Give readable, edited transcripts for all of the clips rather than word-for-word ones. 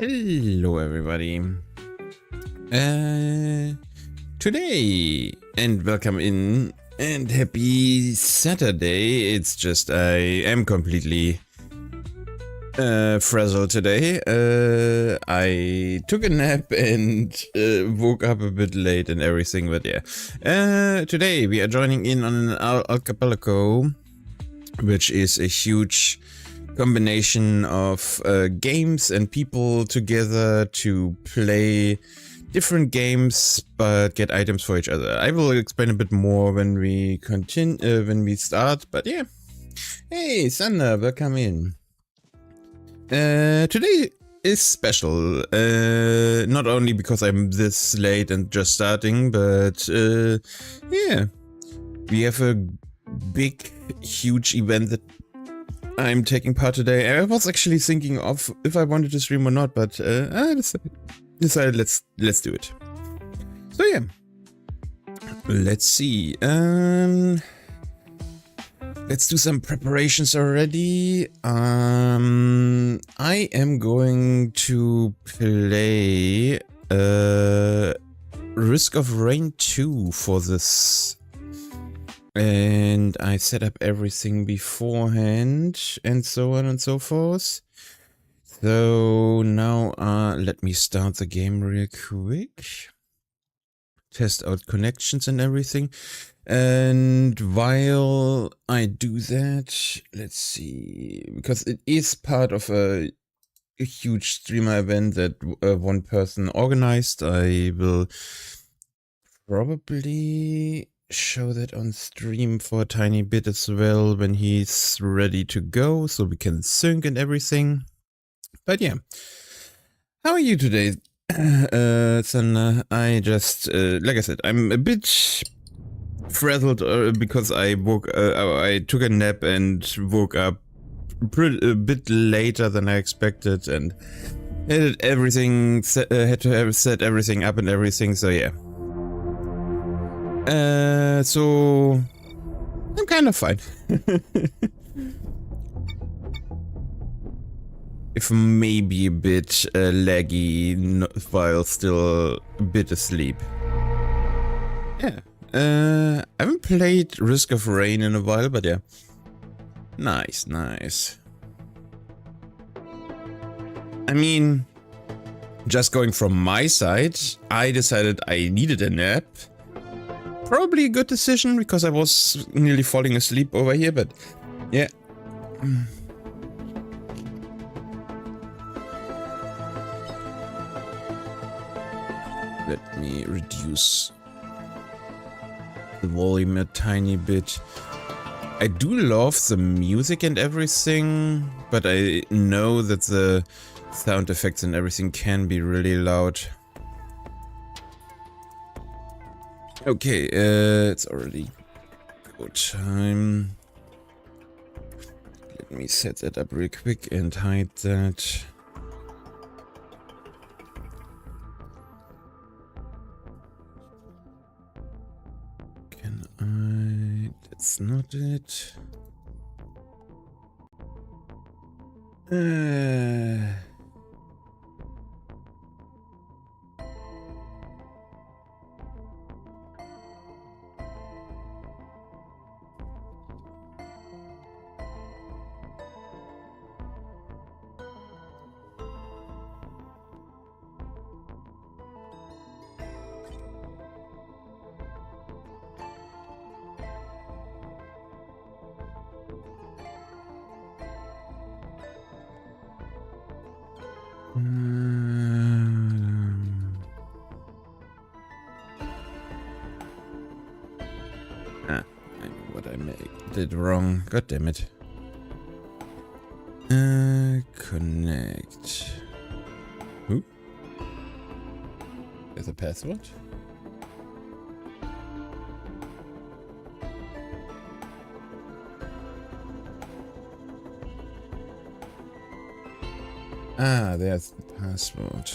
Hello everybody. Today and welcome in and happy Saturday. It's just I am completely frazzled today. I took a nap and woke up a bit late and everything, but yeah. Today we are joining in on an Archipelago, which is a huge combination of games and people together to play different games but get items for each other. I will explain a bit more when we continue, when we start, but yeah. Hey Sada, welcome in. Today is special, not only because I'm this late and just starting, but yeah, we have a big, huge event that I'm taking part today. I was actually thinking of if I wanted to stream or not, but I decided let's do it. So yeah, let's see. Let's do some preparations already. I am going to play Risk of Rain 2 for this. And I set up everything beforehand and so on and so forth. So now let me start the game real quick. Test out connections and everything. And while I do that, let's see, because it is part of a huge streamer event that one person organized, I will probably show that on stream for a tiny bit as well when he's ready to go, so we can sync and everything. But yeah, how are you today, Sada? I just, like I said, I'm a bit frazzled because I took a nap and woke up a bit later than I expected, and had everything had to have set everything up and everything. So yeah. So I'm kind of fine. If maybe a bit laggy while still a bit asleep. Yeah. I haven't played Risk of Rain in a while, but yeah. Nice. I mean, just going from my side, I decided I needed a nap. Probably a good decision because I was nearly falling asleep over here, but yeah. Let me reduce the volume a tiny bit. I do love the music and everything, but I know that the sound effects and everything can be really loud. Okay, it's already go time. Let me set that up real quick and hide that. Can I? That's not it. I know what I did wrong. God damn it. Connect. Who? There's a password? Ah, there's the password.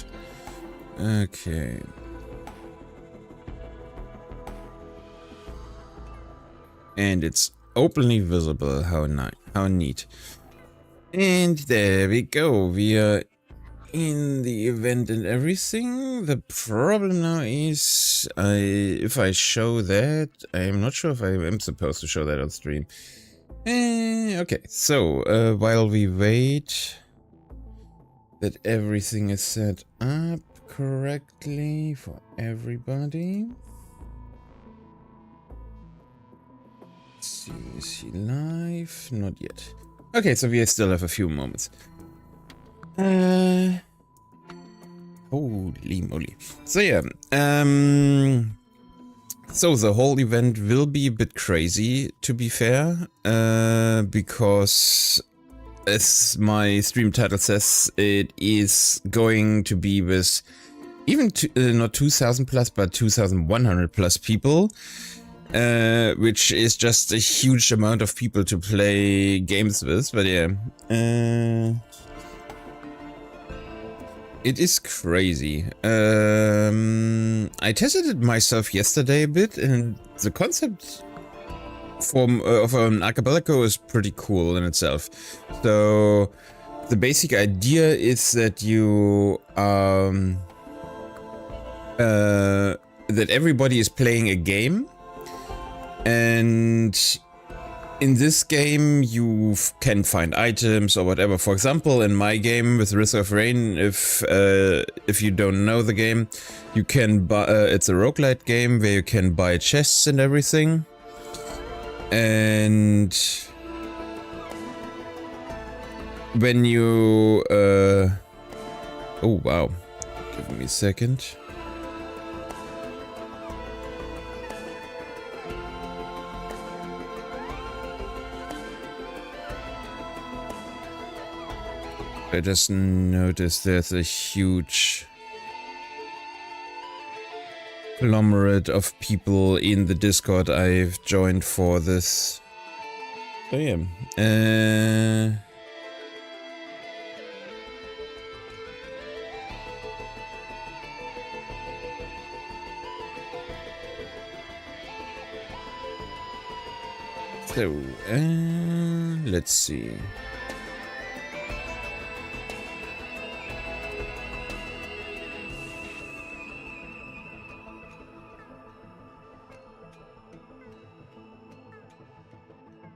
Okay. And it's openly visible. How neat. And there we go. We are in the event and everything. The problem now is, if I show that, I'm not sure if I am supposed to show that on stream. Okay, so while we wait that everything is set up correctly for everybody. Let's see, is he live? Not yet. Okay, so we still have a few moments. Holy moly. So yeah, so the whole event will be a bit crazy, to be fair, because as my stream title says, it is going to be with even not 2,000 plus, but 2,100 plus people, which is just a huge amount of people to play games with. But yeah, it is crazy. I tested it myself yesterday a bit, and the concept of an archipelago is pretty cool in itself. So the basic idea is that you that everybody is playing a game, and in this game you can find items or whatever. For example, in my game with Risk of Rain, if you don't know the game, you can buy. It's a roguelite game where you can buy chests and everything. And when you oh wow, give me a second. I just noticed there's a huge conglomerate of people in the Discord I've joined for this. So yeah, so let's see.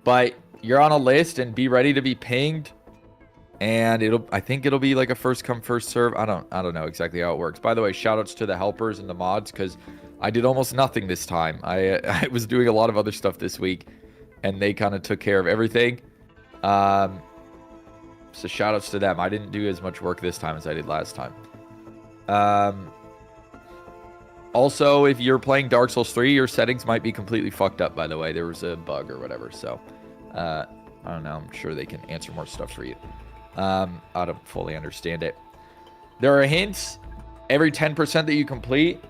But you're on a list and be ready to be pinged, and I think it'll be like a first come first serve. I don't know exactly how it works. By the way, shout outs to the helpers and the mods, because I did almost nothing this time. I was doing a lot of other stuff this week, and they kind of took care of everything. So shout outs to them. I didn't do as much work this time as I did last time. Also, if you're playing Dark Souls 3, your settings might be completely fucked up, by the way. There was a bug or whatever, so I don't know. I'm sure they can answer more stuff for you. I don't fully understand it. There are hints. Every 10% that you complete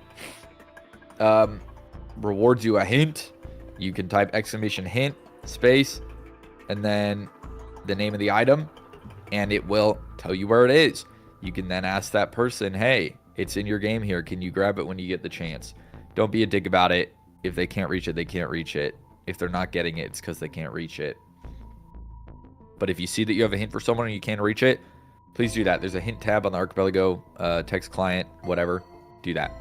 rewards you a hint. You can type !hint, space, and then the name of the item, and it will tell you where it is. You can then ask that person, hey, it's in your game here. Can you grab it when you get the chance? Don't be a dick about it. If they can't reach it, they can't reach it. If they're not getting it, it's because they can't reach it. But if you see that you have a hint for someone and you can't reach it, please do that. There's a hint tab on the Archipelago text client, whatever. Do that.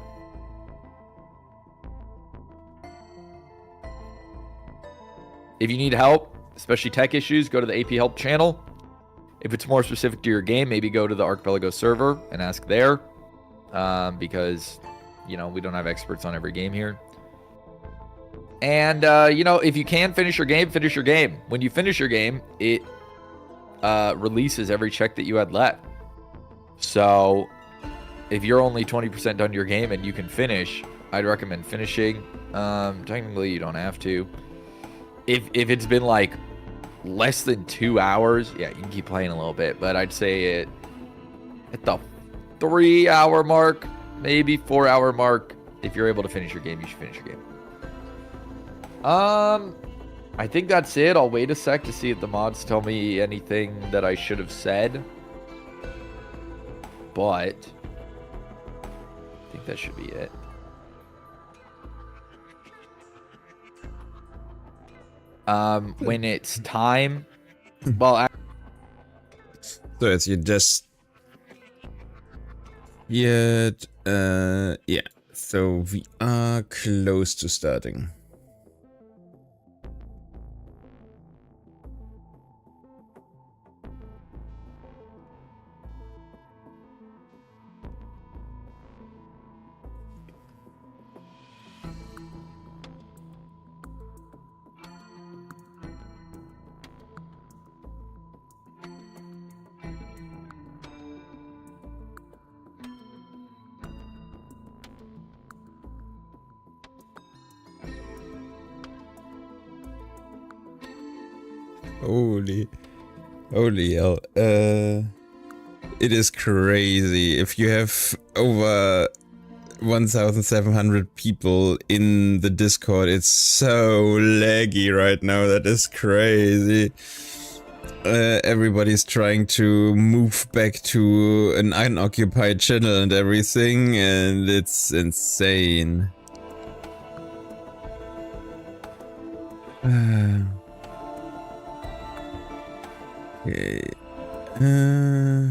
If you need help, especially tech issues, go to the AP Help channel. If it's more specific to your game, maybe go to the Archipelago server and ask there. Because, you know, we don't have experts on every game here. And, you know, if you can finish your game, finish your game. When you finish your game, it releases every check that you had left. So, if you're only 20% done your game and you can finish, I'd recommend finishing. Technically, you don't have to. If it's been, like, less than 2 hours, yeah, you can keep playing a little bit. But I'd say at the 3-hour mark, maybe 4-hour mark, if you're able to finish your game, you should finish your game. I think that's it. I'll wait a sec to see if the mods tell me anything that I should have said. But I think that should be it. When it's time, well, so as you just yet. Yeah. So we are close to starting. Holy hell. It is crazy. If you have over 1,700 people in the Discord, it's so laggy right now. That is crazy. Everybody's trying to move back to an unoccupied channel and everything, and it's insane. Okay. Okay.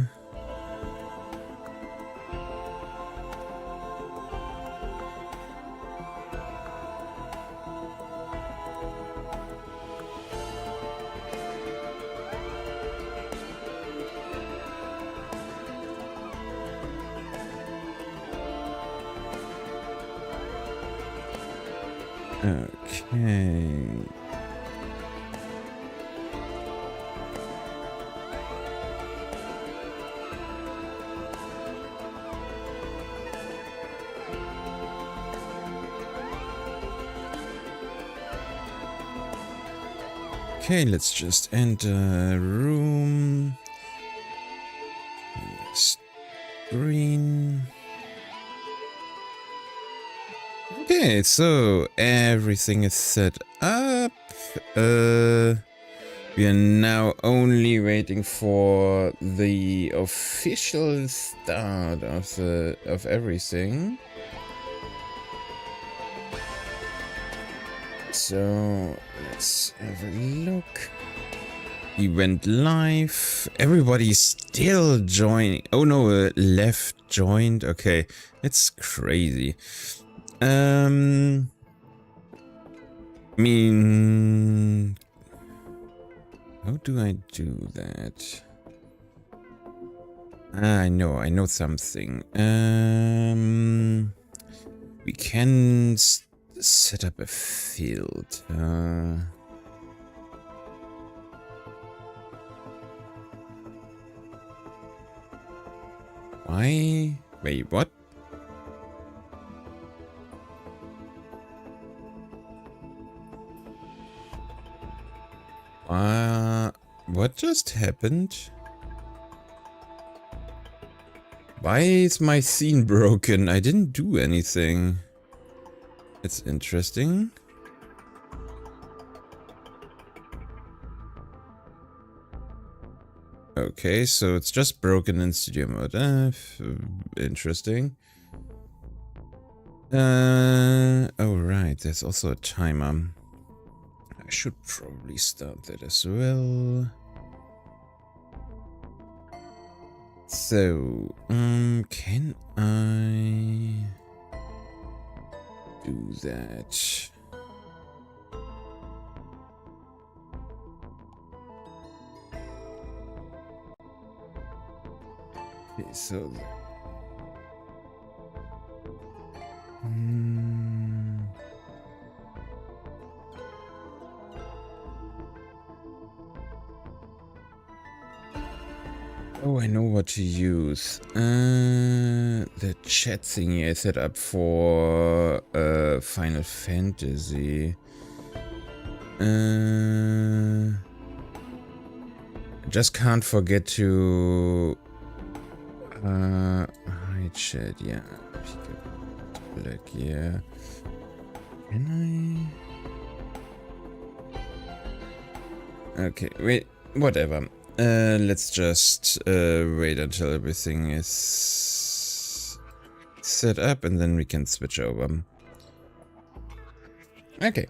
Okay, let's just enter a room. Screen. Okay, so everything is set up. We are now only waiting for the official start of everything. So let's have a look. We went live. Everybody's still joining. Oh no, left joined. Okay, it's crazy. I mean, how do I do that? I know something. We can set up a field. Why? Wait, what? What just happened? Why is my scene broken? I didn't do anything. It's interesting. Okay, so it's just broken in studio mode. Interesting. Oh right, there's also a timer. I should probably start that as well. So, can I do that? Okay, so oh, I know what to use. The chat thingy I set up for Final Fantasy. Just can't forget to hi chat, yeah. Black, yeah. Can I? Okay, wait, whatever. Let's just wait until everything is set up and then we can switch over. Okay.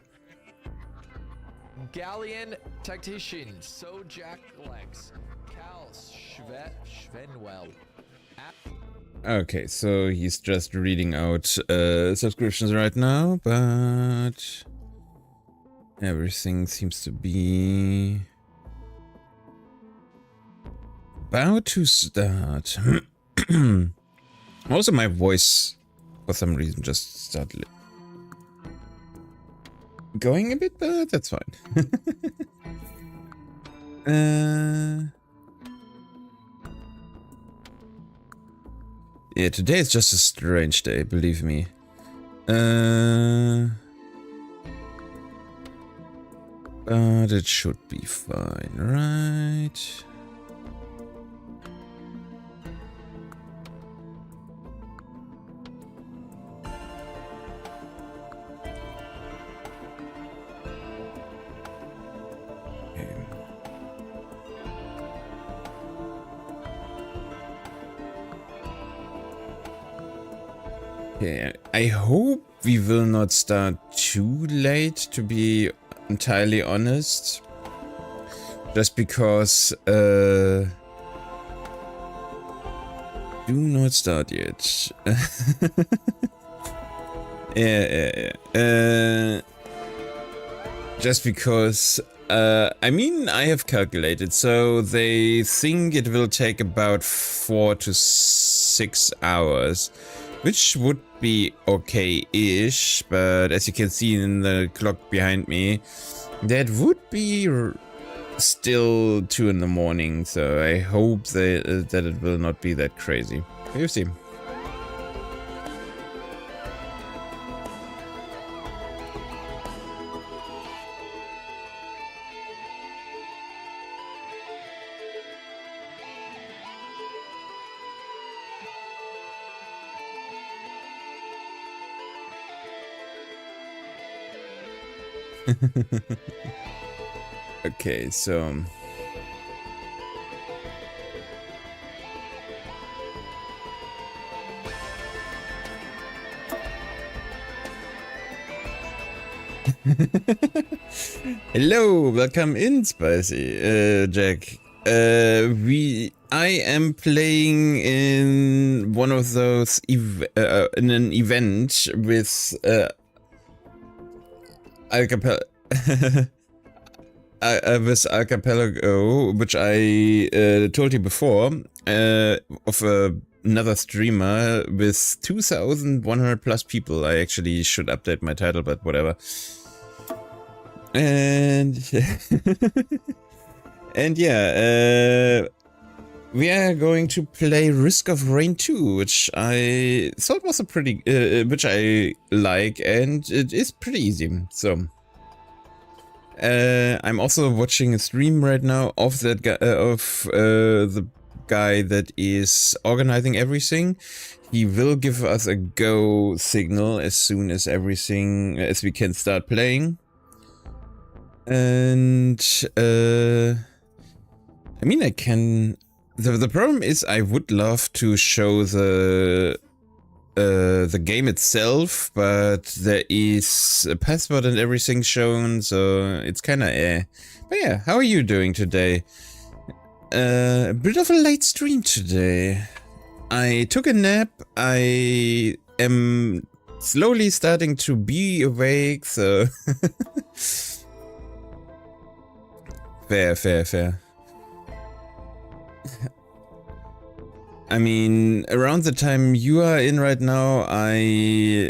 Galleon Tactician, Sojak Lex, Cal Schvenwell. Okay, so he's just reading out subscriptions right now, but everything seems to be about to start. Also, my voice, for some reason, just started going a bit, but that's fine. Yeah, today is just a strange day, believe me. But it should be fine, right? Okay, I hope we will not start too late, to be entirely honest. Just because, do not start yet. Yeah. Just because, I mean, I have calculated, so they think it will take about 4 to 6 hours. Which would be okay-ish, but as you can see in the clock behind me, that would be still 2 in the morning, so I hope that it will not be that crazy. We'll see. Okay, so hello, welcome in, Spicy, Jack. I am playing in one of those in an event with with Archipelago, which I told you before, of another streamer with 2,100 plus people. I actually should update my title, but whatever. And and yeah, we are going to play Risk of Rain 2, which I thought was a pretty, which I like, and it is pretty easy. So. I'm also watching a stream right now of that guy, the guy that is organizing everything. He will give us a go signal as soon as we can start playing. And I mean, I can. The problem is, I would love to show the game itself, but there is a password and everything shown, so it's kind of But yeah, how are you doing today? A bit of a late stream today. I took a nap. I am slowly starting to be awake, so fair. I mean, around the time you are in right now, I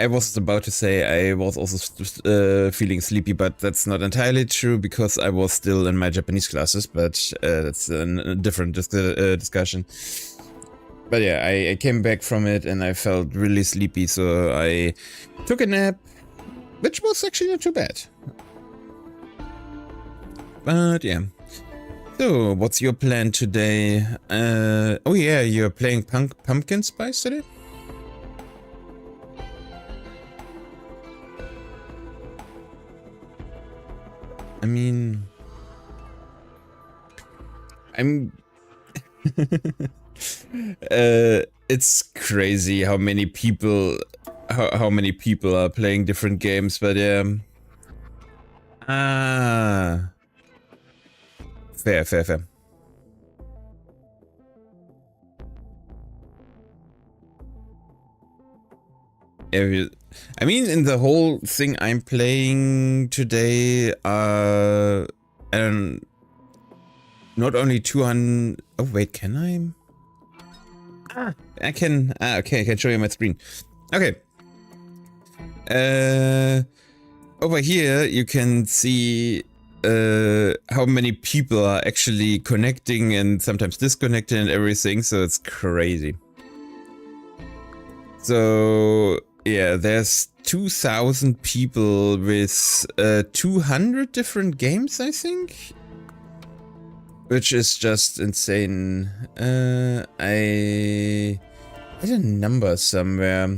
was about to say I was also feeling sleepy, but that's not entirely true because I was still in my Japanese classes, but that's a different discussion. But yeah, I came back from it and I felt really sleepy, so I took a nap, which was actually not too bad. But yeah. So, what's your plan today? Oh yeah, you're playing Pumpkin Spice today? I mean... it's crazy how many people... How many people are playing different games, but yeah... Fair. I mean, in the whole thing I'm playing today, and not only 200. Oh wait, can I? I can. Okay, I can show you my screen. Okay. Over here you can see how many people are actually connecting and sometimes disconnecting and everything. So it's crazy. So yeah, there's 2,000 people with 200 different games, I think, which is just insane. I had a number somewhere,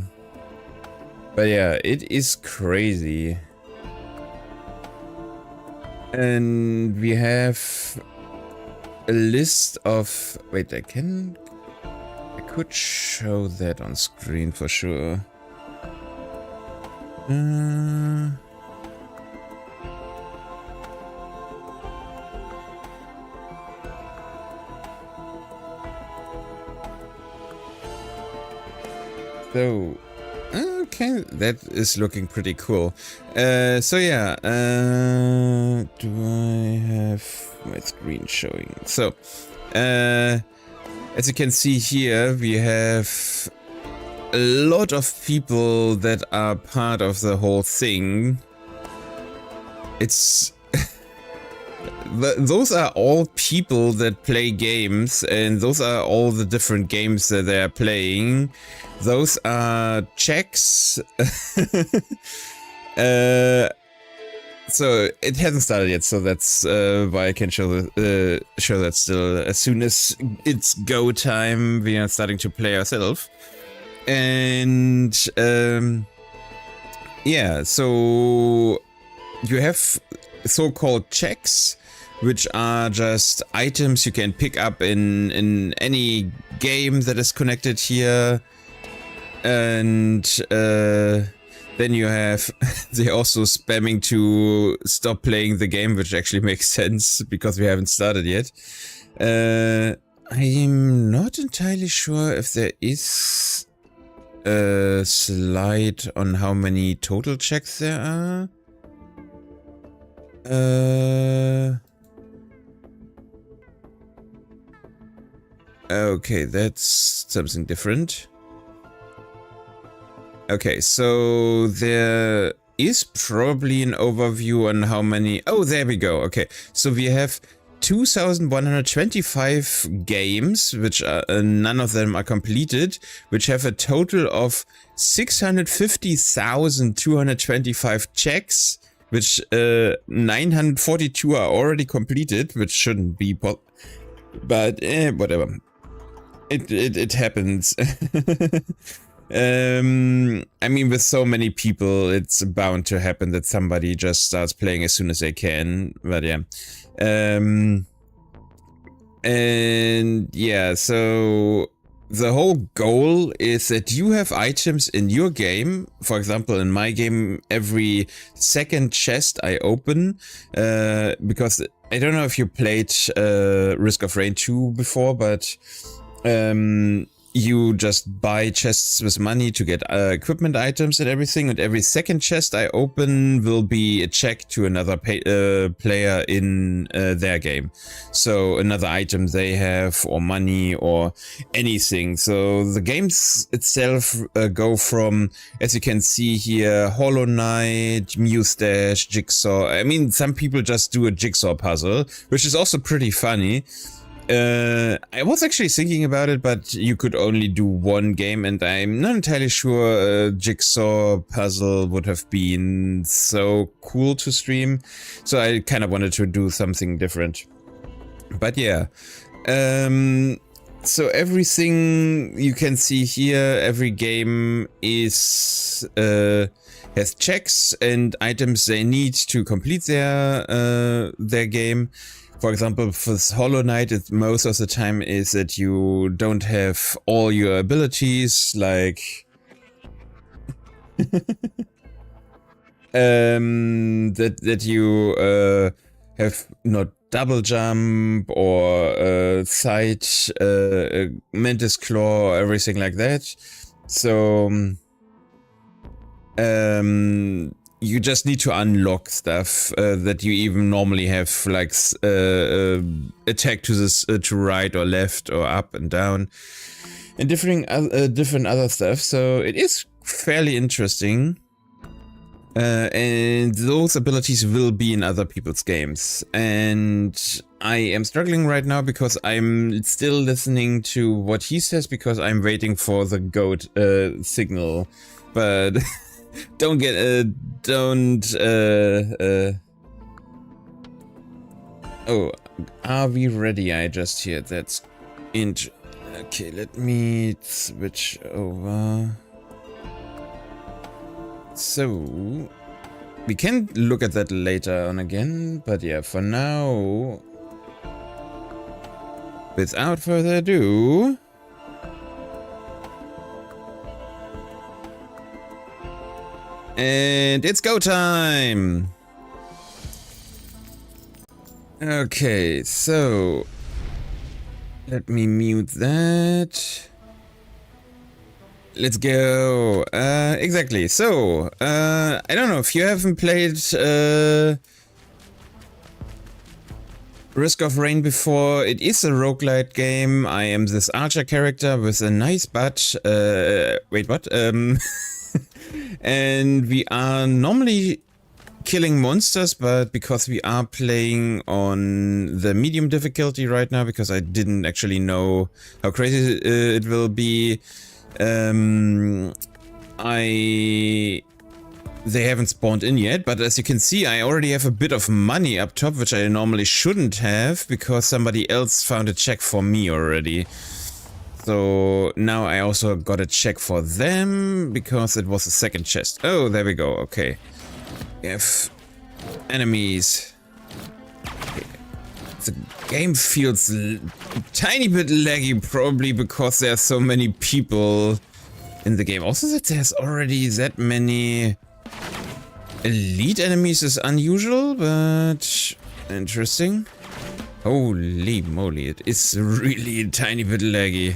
but yeah, it is crazy. And we have a list of. Wait, I could show that on screen for sure. So, okay, that is looking pretty cool. So yeah, do I have my screen showing? So, as you can see here, we have a lot of people that are part of the whole thing. It's those are all people that play games, and those are all the different games that they are playing. Those are checks. So it hasn't started yet, so that's why I can show that still. As soon as it's go time, we are starting to play ourselves. And yeah, so you have so-called checks, which are just items you can pick up in any game that is connected here. And then you have they're also spamming to stop playing the game, which actually makes sense because we haven't started yet. I'm not entirely sure if there is a slide on how many total checks there are. Okay, that's something different. Okay, so there is probably an overview on how many. Oh, there we go. Okay, so we have 2,125 games, which are none of them are completed, which have a total of 650,225 checks, which 942 are already completed, which shouldn't be, but whatever. It happens. I mean, with so many people, it's bound to happen that somebody just starts playing as soon as they can. But yeah. And yeah, so the whole goal is that you have items in your game. For example, in my game, every second chest I open, because I don't know if you played Risk of Rain 2 before, but you just buy chests with money to get equipment items and everything, and every second chest I open will be a check to another player in their game. So another item they have, or money, or anything. So the games itself go from, as you can see here, Hollow Knight, Mustache, Jigsaw. I mean, some people just do a jigsaw puzzle, which is also pretty funny. I was actually thinking about it, but you could only do one game, and I'm not entirely sure a jigsaw puzzle would have been so cool to stream. So I kind of wanted to do something different. But yeah. So everything you can see here, every game is has checks and items they need to complete their game. For example, for Hollow Knight, most of the time is that you don't have all your abilities, like that you have not double jump or side mantis claw or everything like that. So you just need to unlock stuff that you even normally have, like attack to this to right or left or up and down, and different other stuff. So it is fairly interesting. And those abilities will be in other people's games. And I am struggling right now because I'm still listening to what he says because I'm waiting for the goat signal. But don't oh, are we ready? I just heard that's okay, let me switch over. So, we can look at that later on again, but yeah, for now, without further ado, and it's go time! Okay, so, let me mute that. Let's go. Exactly. So, I don't know if you haven't played Risk of Rain before. It is a roguelite game. I am this archer character with a nice butt. Wait, what? And we are normally killing monsters, but because we are playing on the medium difficulty right now, because I didn't actually know how crazy it will be. They haven't spawned in yet, but as you can see, I already have a bit of money up top, which I normally shouldn't have, because somebody else found a check for me already. So now I also got a check for them, because it was a second chest. Oh, there we go, okay. We have enemies. The game feels a tiny bit laggy, probably because there are so many people in the game. Also, that there's already that many elite enemies is unusual, but interesting. Holy moly, it is really a tiny bit laggy.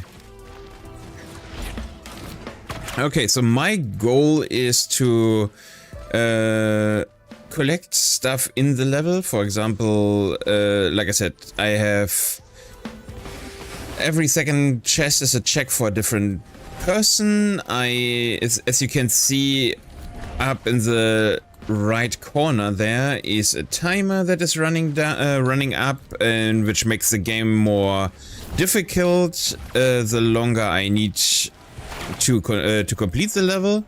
Okay, so my goal is to collect stuff in the level. For example, like I said, I have every second chest is a check for a different person. As you can see up in the right corner, there is a timer that is running up, and which makes the game more difficult the longer I need to complete the level.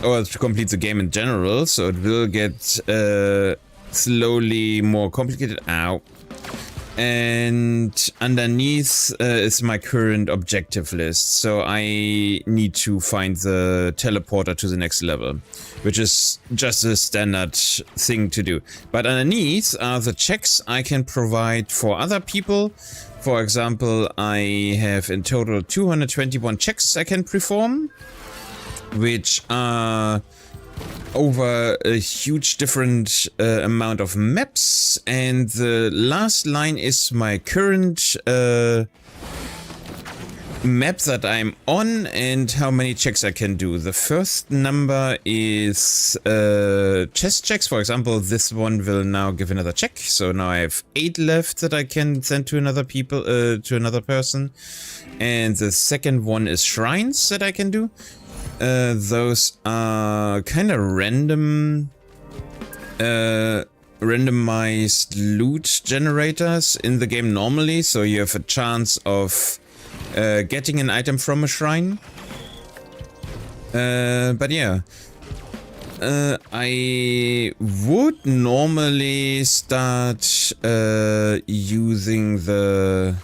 Or to complete the game in general, so it will get slowly more complicated. Ow. And underneath is my current objective list, so I need to find the teleporter to the next level, which is just a standard thing to do. But underneath are the checks I can provide for other people. For example, I have in total 221 checks I can perform, which are over a huge different amount of maps, and the last line is my current map that I'm on and how many checks I can do. The first number is chest checks. For example, this one will now give another check, so now I have 8 left that I can send to another person. And the second one is shrines that I can do. Those are kind of randomized loot generators in the game normally, so you have a chance of getting an item from a shrine. But yeah, I would normally start using the...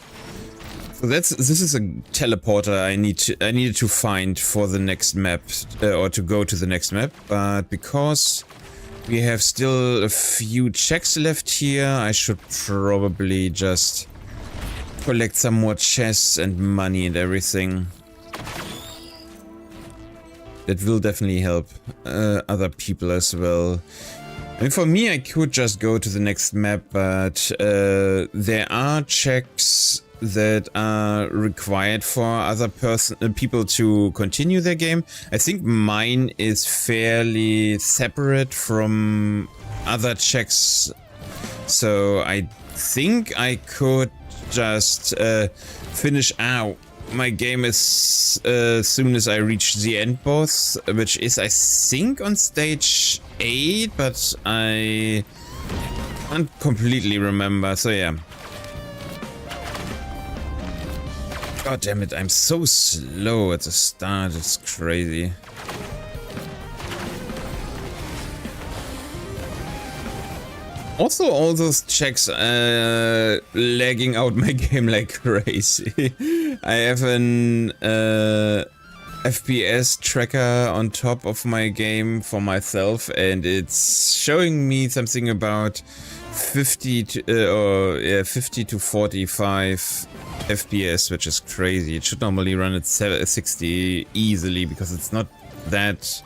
So this is a teleporter I needed to find for the next map, or to go to the next map, but because we have still a few checks left here, I should probably just collect some more chests and money and everything. That will definitely help other people as well. I mean, for me, I could just go to the next map, but there are checks that are required for other people to continue their game. I think mine is fairly separate from other checks, so I think I could just finish out my game as soon as I reach the end boss, which is, I think, on stage 8, but I can't completely remember, so yeah. God damn it, I'm so slow at the start, it's crazy. Also, all those checks lagging out my game like crazy. I have an FPS tracker on top of my game for myself, and it's showing me something about 50 to 45 FPS, which is crazy. It should normally run at 60 easily because it's not that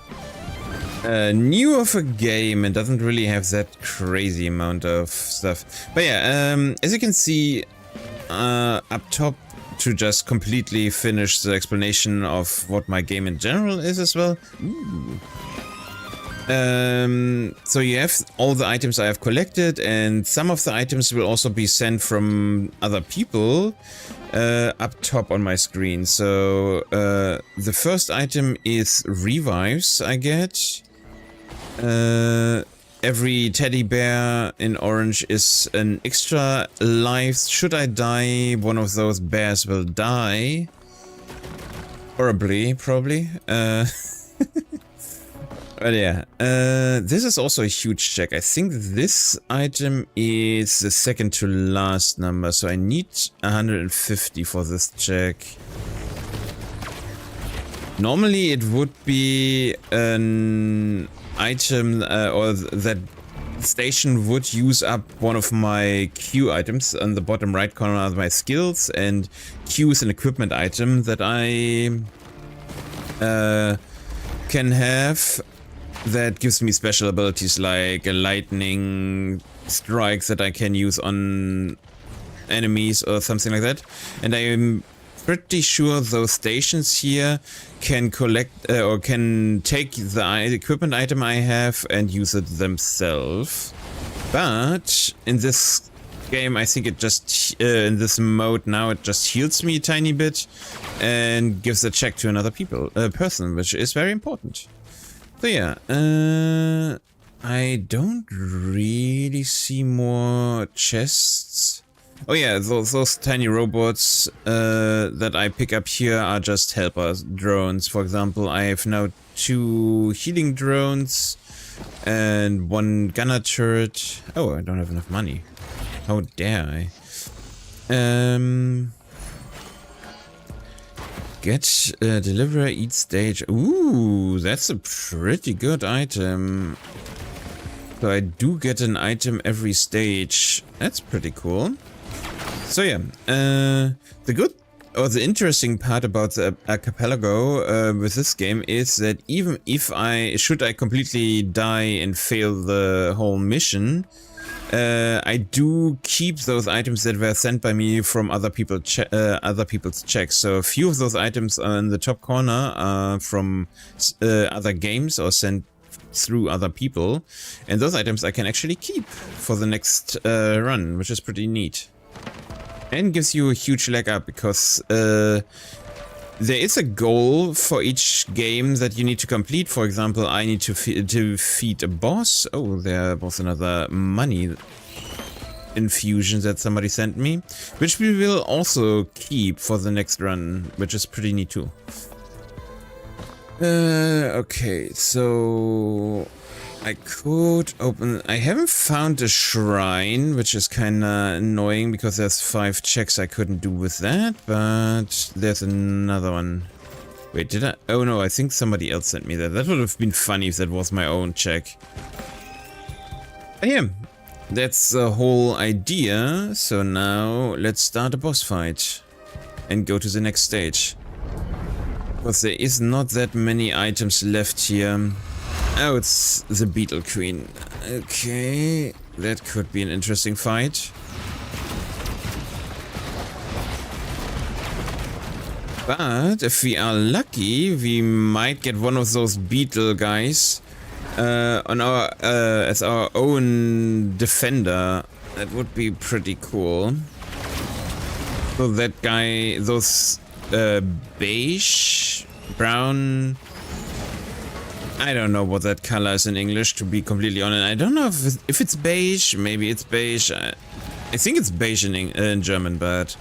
new of a game and doesn't really have that crazy amount of stuff. But yeah, as you can see up top, to just completely finish the explanation of what my game in general is as well. So you have all the items I have collected, and some of the items will also be sent from other people up top on my screen. So the first item is revives I get. Every teddy bear in orange is an extra life. Should I die, one of those bears will die. Horribly, probably. But yeah, this is also a huge check. I think this item is the second to last number, so I need 150 for this check. Normally it would be an item or that station would use up one of my Q items on the bottom right corner of my skills, and Q is an equipment item that I can have that gives me special abilities like a lightning strikes that I can use on enemies or something like that. And I'm pretty sure those stations here can collect or can take the equipment item I have and use it themselves. But in this game, I think it just in this mode now it just heals me a tiny bit and gives a check to another person, which is very important. So yeah, I don't really see more chests. Oh yeah, those tiny robots that I pick up here are just helper drones. For example, I have now 2 healing drones and 1 gunner turret. Oh, I don't have enough money. How dare I? Get deliverer each stage. Ooh, that's a pretty good item. So I do get an item every stage. That's pretty cool. So yeah, the interesting part about the Archipelago with this game is that even if I completely die and fail the whole mission, I do keep those items that were sent by me from other people's checks. So a few of those items in the top corner are from other games or sent through other people, and those items I can actually keep for the next run, which is pretty neat. And gives you a huge leg up because there is a goal for each game that you need to complete. For example, I need to defeat a boss. Oh, there was another money infusion that somebody sent me, which we will also keep for the next run, which is pretty neat too. Okay, so I could open... I haven't found a shrine, which is kinda annoying because there's 5 checks I couldn't do with that, but there's another one. Wait, did I? Oh no, I think somebody else sent me that. That would have been funny if that was my own check. But yeah, that's the whole idea. So now let's start a boss fight and go to the next stage. Because there is not that many items left here. Oh, it's the Beetle Queen. Okay, that could be an interesting fight. But if we are lucky, we might get one of those beetle guys on our as our own defender. That would be pretty cool. So that guy, those beige, brown, I don't know what that color is in English, to be completely honest. I don't know if it's beige, maybe it's beige. I think it's beige in German, but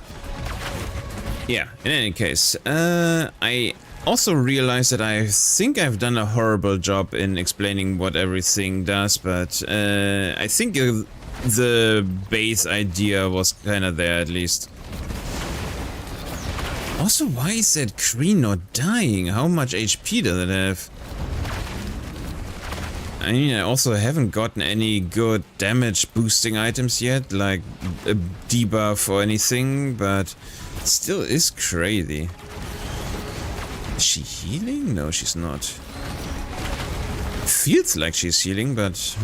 yeah, in any case, I also realized that I think I've done a horrible job in explaining what everything does, but I think the base idea was kind of there at least. Also, why is that Kree not dying? How much HP does it have? I mean, I also haven't gotten any good damage boosting items yet, like a debuff or anything, but it still is crazy. Is she healing? No, she's not. Feels like she's healing, but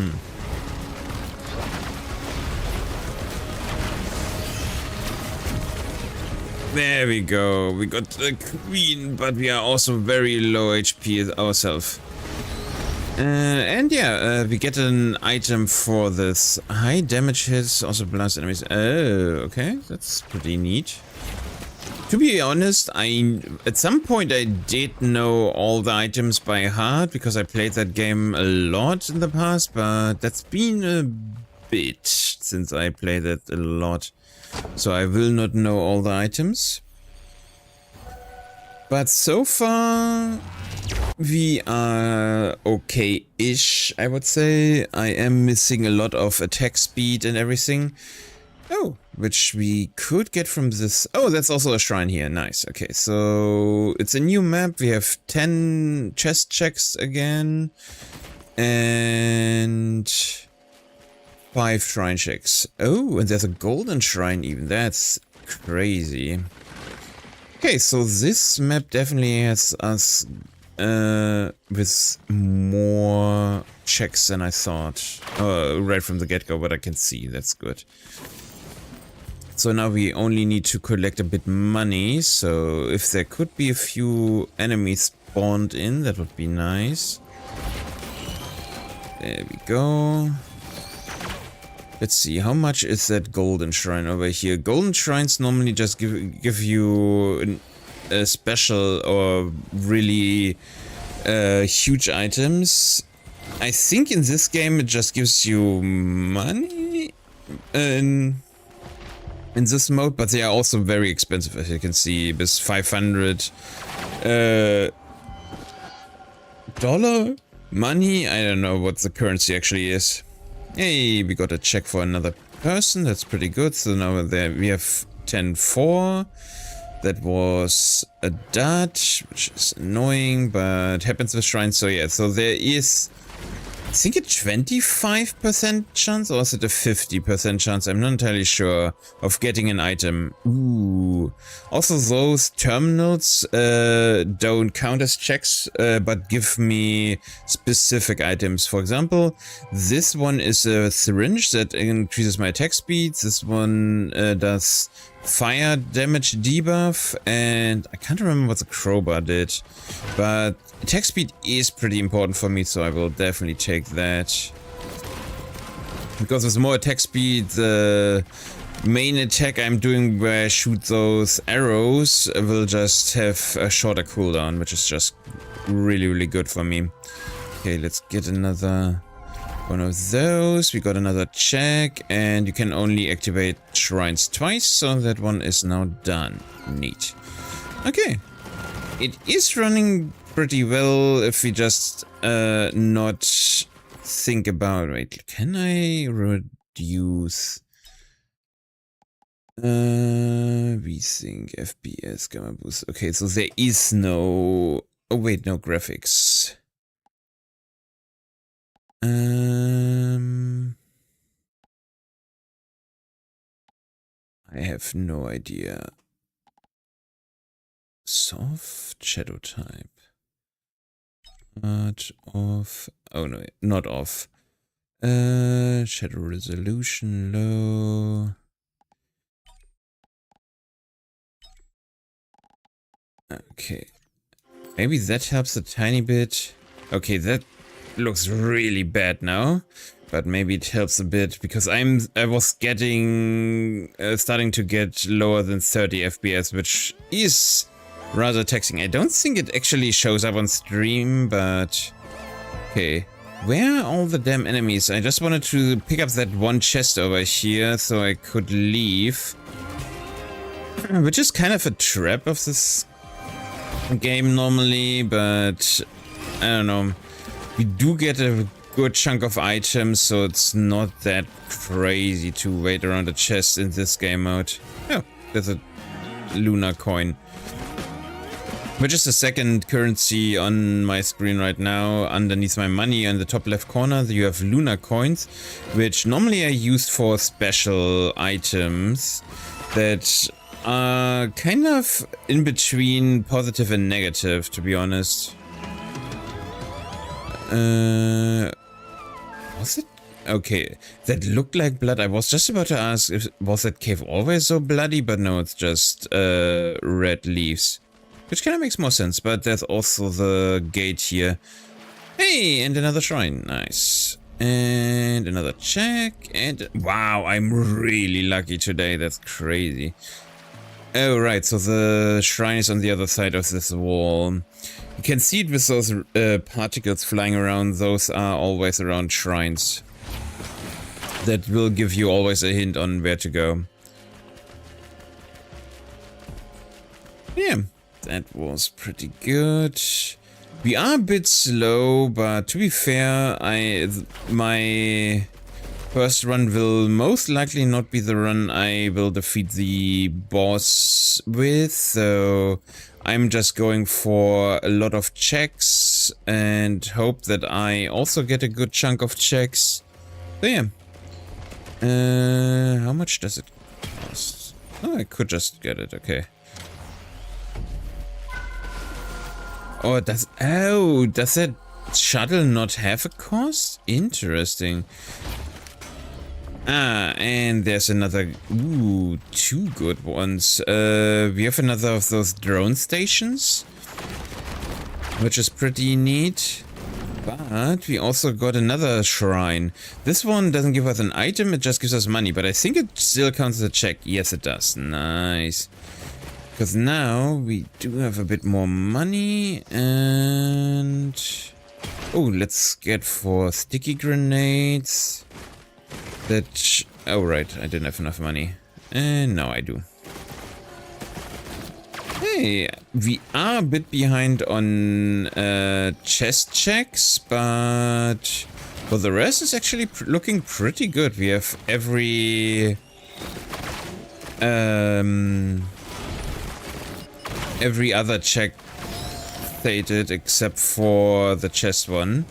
There we go. We got the queen, but we are also very low HP ourselves. And yeah, we get an item for this. High damage hits, also blast enemies. Oh, okay, that's pretty neat. To be honest, at some point I did know all the items by heart because I played that game a lot in the past, but that's been a bit since I played it a lot. So I will not know all the items. But so far we are okay-ish, I would say. I am missing a lot of attack speed and everything. Oh, which we could get from this. Oh, that's also a shrine here. Nice. Okay, so it's a new map. We have 10 chest checks again. And 5 shrine checks. Oh, and there's a golden shrine even. That's crazy. Okay, so this map definitely has us with more checks than I thought. Right from the get-go, but I can see. That's good. So now we only need to collect a bit money. So if there could be a few enemies spawned in, that would be nice. There we go. Let's see, how much is that golden shrine over here? Golden shrines normally just give you a special or really huge items. I think in this game it just gives you money in this mode, but they are also very expensive, as you can see. This 500 dollar money. I don't know what the currency actually is. Hey, we got a check for another person. That's pretty good. So now there we have 10-4. That was a dot, which is annoying, but happens with shrines. So yeah, so there is, I think, a 25% chance, or is it a 50% chance? I'm not entirely sure, of getting an item. Ooh. Also, those terminals don't count as checks, but give me specific items. For example, this one is a syringe that increases my attack speed. This one does fire damage debuff, and I can't remember what the crowbar did, but attack speed is pretty important for me, so I will definitely take that. Because with more attack speed, the main attack I'm doing where I shoot those arrows will just have a shorter cooldown, which is just really, really good for me. Okay, let's get another one of those. We got another check, and you can only activate shrines twice, so that one is now done. Neat. Okay. It is running pretty well if we just not think about... Wait, can I reduce... we think FPS gamma boost. Okay, so there is no... Oh wait, no graphics. I have no idea. Soft shadow type. Not off. Oh no, not off. Shadow resolution low. Okay. Maybe that helps a tiny bit. Okay, that looks really bad now. But maybe it helps a bit because I was getting starting to get lower than 30 FPS, which is rather taxing. I don't think it actually shows up on stream, but okay. Where are all the damn enemies? I just wanted to pick up that one chest over here so I could leave. Which is kind of a trap of this game normally, but I don't know. We do get a good chunk of items, so it's not that crazy to wait around a chest in this game mode. Oh, there's a lunar coin. Which is the second currency on my screen right now. Underneath my money in the top left corner, you have lunar coins, which normally are used for special items that are kind of in between positive and negative, to be honest. Was it? Okay, that looked like blood. I was just about to ask, was that cave always so bloody? But no, it's just red leaves. Which kind of makes more sense, but there's also the gate here. Hey, and another shrine. Nice. And another check. And wow, I'm really lucky today. That's crazy. Oh, right, so the shrine is on the other side of this wall. You can see it with those particles flying around. Those are always around shrines. That will give you always a hint on where to go. Yeah, that was pretty good. We are a bit slow, but to be fair, my first run will most likely not be the run I will defeat the boss with, so I'm just going for a lot of checks and hope that I also get a good chunk of checks. So yeah. How much does it cost? Oh, I could just get it, okay. Oh, does that shuttle not have a cost? Interesting. Ah, and there's another, ooh, two good ones. We have another of those drone stations, which is pretty neat. But we also got another shrine. This one doesn't give us an item, it just gives us money, but I think it still counts as a check. Yes, it does. Nice. Because now we do have a bit more money, and oh, let's get for sticky grenades. That, oh right, I didn't have enough money. And now I do. Hey, we are a bit behind on chest checks, but for the rest it's actually looking pretty good. We have every other check stated except for the chest one.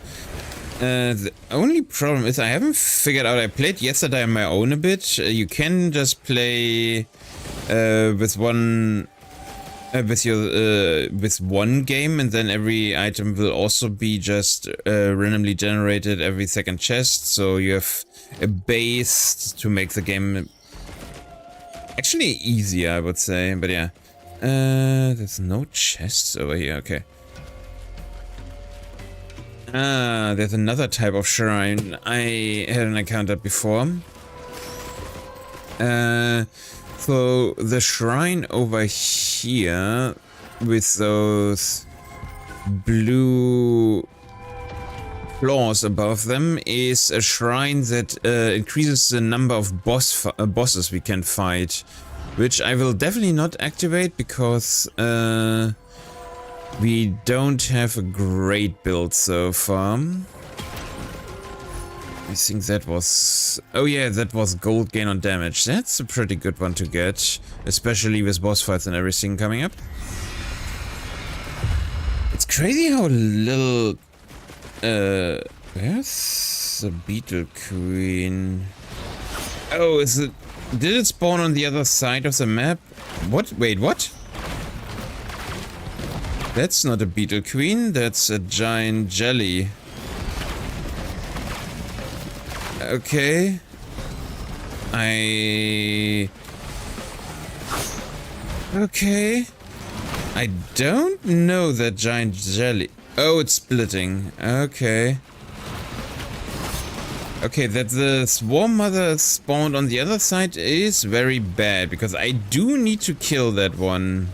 The only problem is I haven't figured out. I played yesterday on my own a bit. You can just play with one game, and then every item will also be just randomly generated every second chest. So you have a base to make the game actually easier, I would say. But yeah, there's no chests over here. Okay. Ah, there's another type of shrine I hadn't encountered before. So the shrine over here with those blue claws above them is a shrine that increases the number of bosses we can fight, which I will definitely not activate because we don't have a great build so far. I think that was... oh yeah, that was gold gain on damage. That's a pretty good one to get, especially with boss fights and everything coming up. It's crazy how little... where's the Beetle Queen? Oh, is it... did it spawn on the other side of the map? What? Wait, what? That's not a Beetle Queen, that's a giant jelly. Okay. Okay. I I don't know that giant jelly. Oh, it's splitting. Okay. Okay, that the swarm mother spawned on the other side is very bad, because I do need to kill that one.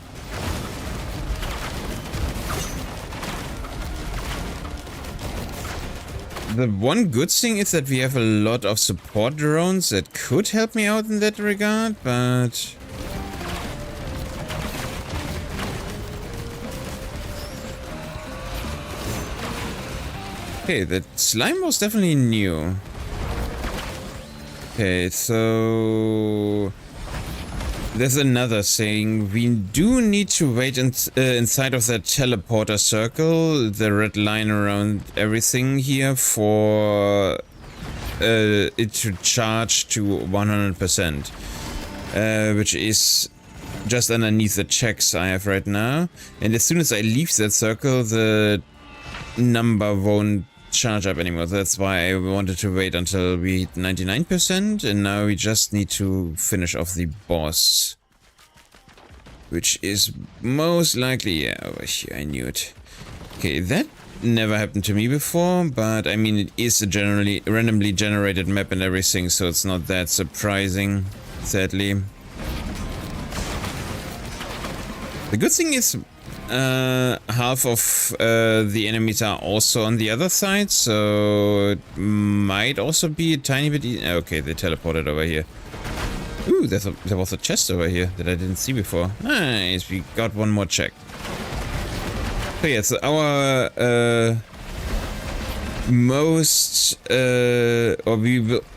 The one good thing is that we have a lot of support drones that could help me out in that regard, but... Okay, that slime was definitely new. Okay, so... There's another thing. We do need to wait inside of that teleporter circle, the red line around everything here, for it to charge to 100%. Which is just underneath the checks I have right now. And as soon as I leave that circle, the number won't charge up anymore. That's why I wanted to wait until we hit 99%, and now we just need to finish off the boss, which is most likely, yeah, over here. I knew it. Okay, that never happened to me before, but I mean, it is a generally randomly generated map and everything, so it's not that surprising, sadly. The good thing is half of the enemies are also on the other side, so it might also be a tiny bit okay, they teleported over here. Ooh, there was a chest over here that I didn't see before. Nice, we got one more check. So yeah, so our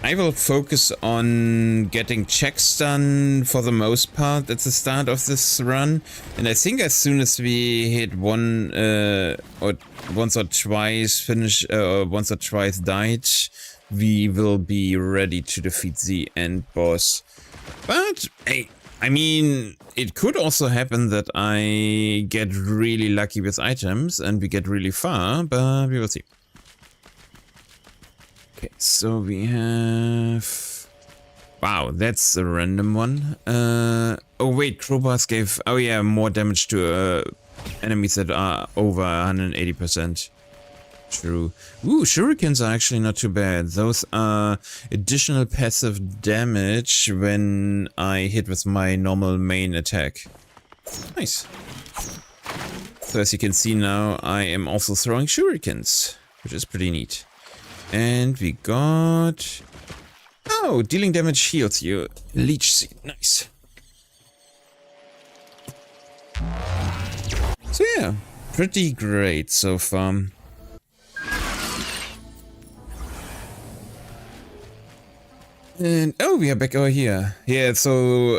I will focus on getting checks done for the most part at the start of this run, and I think as soon as we hit once or twice died, we will be ready to defeat the end boss. But hey, I mean, it could also happen that I get really lucky with items and we get really far, but we will see. Okay, so we have... Wow, that's a random one. Oh wait, crowbars gave... Oh yeah, more damage to enemies that are over 180%. True. Ooh, shurikens are actually not too bad. Those are additional passive damage when I hit with my normal main attack. Nice. So as you can see now, I am also throwing shurikens, which is pretty neat. And we got... Oh, dealing damage heals you. Leech seed, nice. So yeah, pretty great so far. And oh, we are back over here. Yeah, so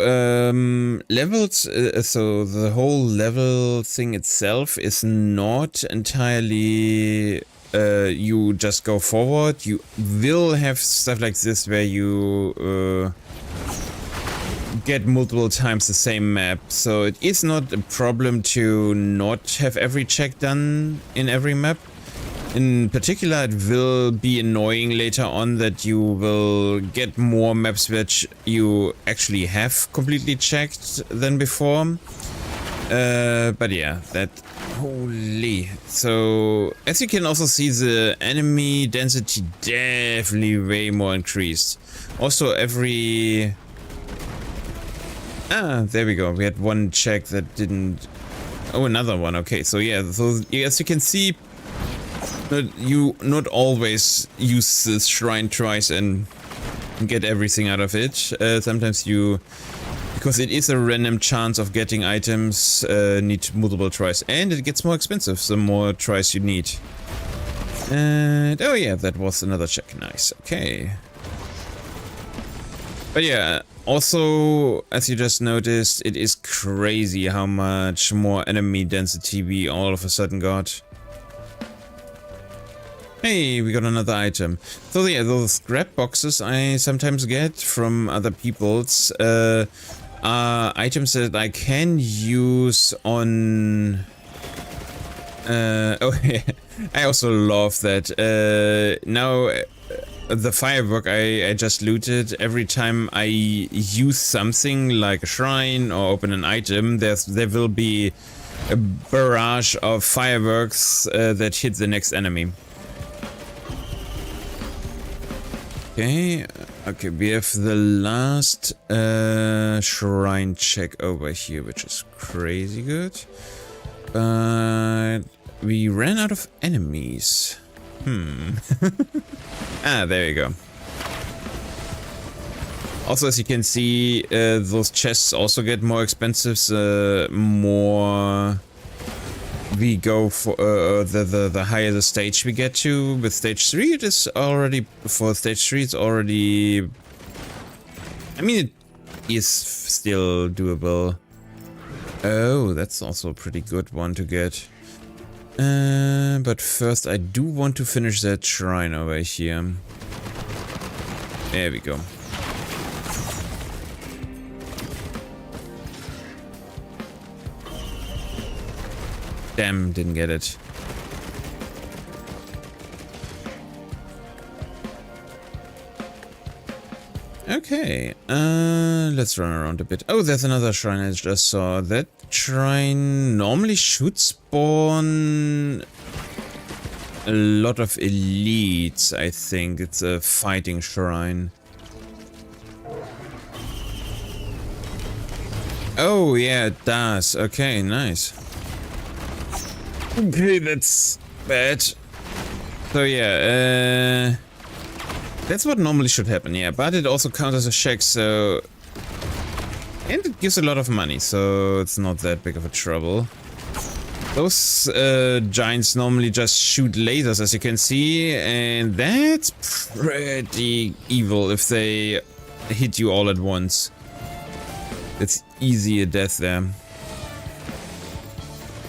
levels. So the whole level thing itself is not entirely. You just go forward. You will have stuff like this where you get multiple times the same map. So it is not a problem to not have every check done in every map. In particular, it will be annoying later on that you will get more maps which you actually have completely checked than before. But yeah, that... Holy... So, as you can also see, the enemy density definitely way more increased. Also, every... Ah, there we go. We had one check that didn't... Oh, another one. Okay, so yeah, so as you can see... You not always use this shrine twice and get everything out of it. Sometimes you, because it is a random chance of getting items, need multiple tries, and it gets more expensive the more tries you need. And oh yeah, that was another check. Nice. Okay. But yeah, also, as you just noticed, it is crazy how much more enemy density we all of a sudden got. Hey, we got another item. So yeah, those scrap boxes I sometimes get from other people's are items that I can use on... oh yeah, I also love that. Now, the firework I just looted, every time I use something like a shrine or open an item, there will be a barrage of fireworks that hit the next enemy. Okay, we have the last shrine check over here, which is crazy good. But we ran out of enemies. Ah, there you go. Also, as you can see, those chests also get more expensive the more we go for the higher the stage we get to. With stage 3 it is already, for stage 3 it's already, I mean, it is still doable. Oh, that's also a pretty good one to get. But first I do want to finish that shrine over here. There we go. Damn, didn't get it. Okay, let's run around a bit. Oh, there's another shrine I just saw. That shrine normally should spawn a lot of elites, I think. It's a fighting shrine. Oh, yeah, it does. Okay, nice. Okay, that's bad. So yeah, that's what normally should happen, yeah. But it also counts as a check, so... And it gives a lot of money, so it's not that big of a trouble. Those giants normally just shoot lasers, as you can see, and that's pretty evil if they hit you all at once. It's easy a death there.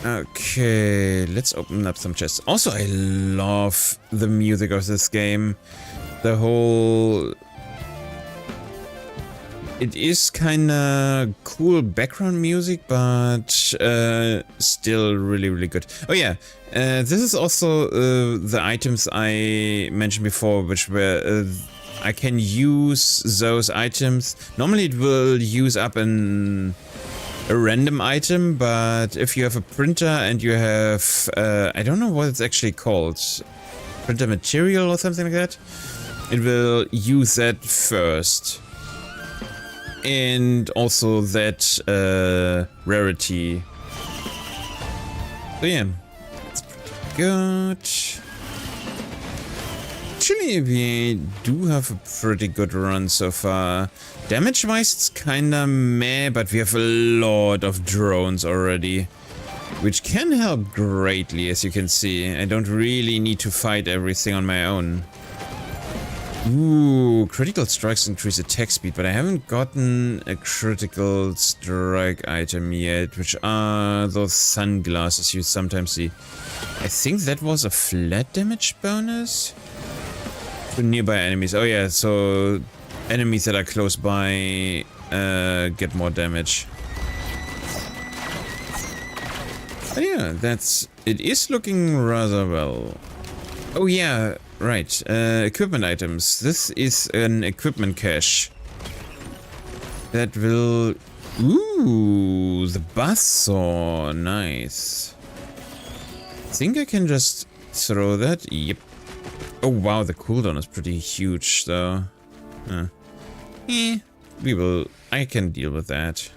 Okay, let's open up some chests. Also, I love the music of this game. The whole... It is kinda cool background music, but still really, really good. Oh yeah, this is also the items I mentioned before, which were... I can use those items. Normally it will use up a random item, but if you have a printer and you have, I don't know what it's actually called, printer material or something like that, it will use that first. And also that rarity. So yeah, that's pretty good. Actually, we do have a pretty good run so far. Damage-wise, it's kinda meh, but we have a lot of drones already, which can help greatly, as you can see. I don't really need to fight everything on my own. Ooh, critical strikes increase attack speed, but I haven't gotten a critical strike item yet, which are those sunglasses you sometimes see. I think that was a flat damage bonus to nearby enemies. Oh yeah, so enemies that are close by get more damage. But yeah, it is looking rather well. Oh yeah, right. Equipment items. This is an equipment cache that will... Ooh, the buzzsaw. Nice. I think I can just throw that. Yep. Oh wow, the cooldown is pretty huge though. I can deal with that.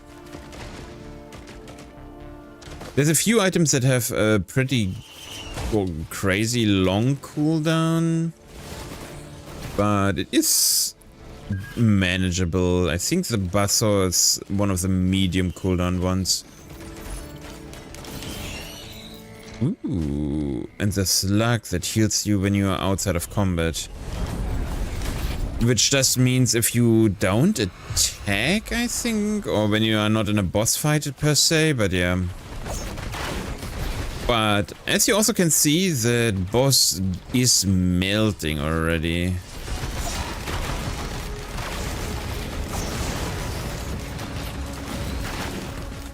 There's a few items that have a pretty crazy long cooldown, but it is manageable. I think the buzzsaw is one of the medium cooldown ones. Ooh, and the slug that heals you when you are outside of combat. Which just means if you don't attack, I think, or when you are not in a boss fight per se, but yeah. But as you also can see, the boss is melting already.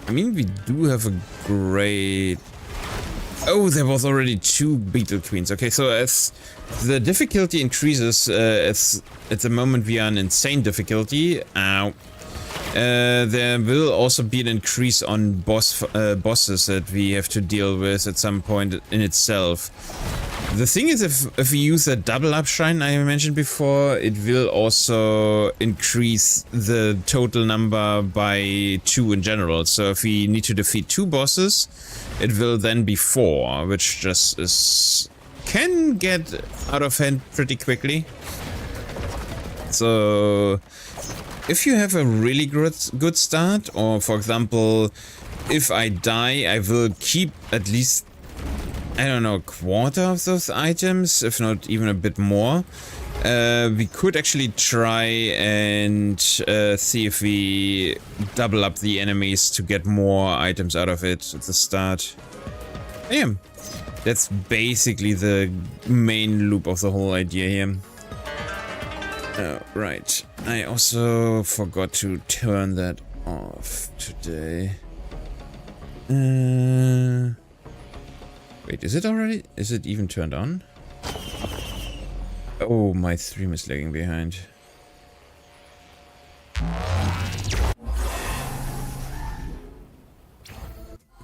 I mean, we do have a great... Oh, there was already 2 Beetle Queens. Okay, so as the difficulty increases, at the moment we are on insane difficulty. Ow. there will also be an increase on bosses that we have to deal with at some point in itself. The thing is, if we use that double up shrine I mentioned before, it will also increase the total number by 2 in general. So if we need to defeat 2 bosses, it will then be 4, which just can get out of hand pretty quickly. So if you have a really good start, or for example, if I die, I will keep at least, I don't know, a quarter of those items, if not even a bit more. We could actually try and see if we double up the enemies to get more items out of it at the start. Yeah, that's basically the main loop of the whole idea here. Right, I also forgot to turn that off today. Wait, is it already? Is it even turned on? Oh, my stream is lagging behind.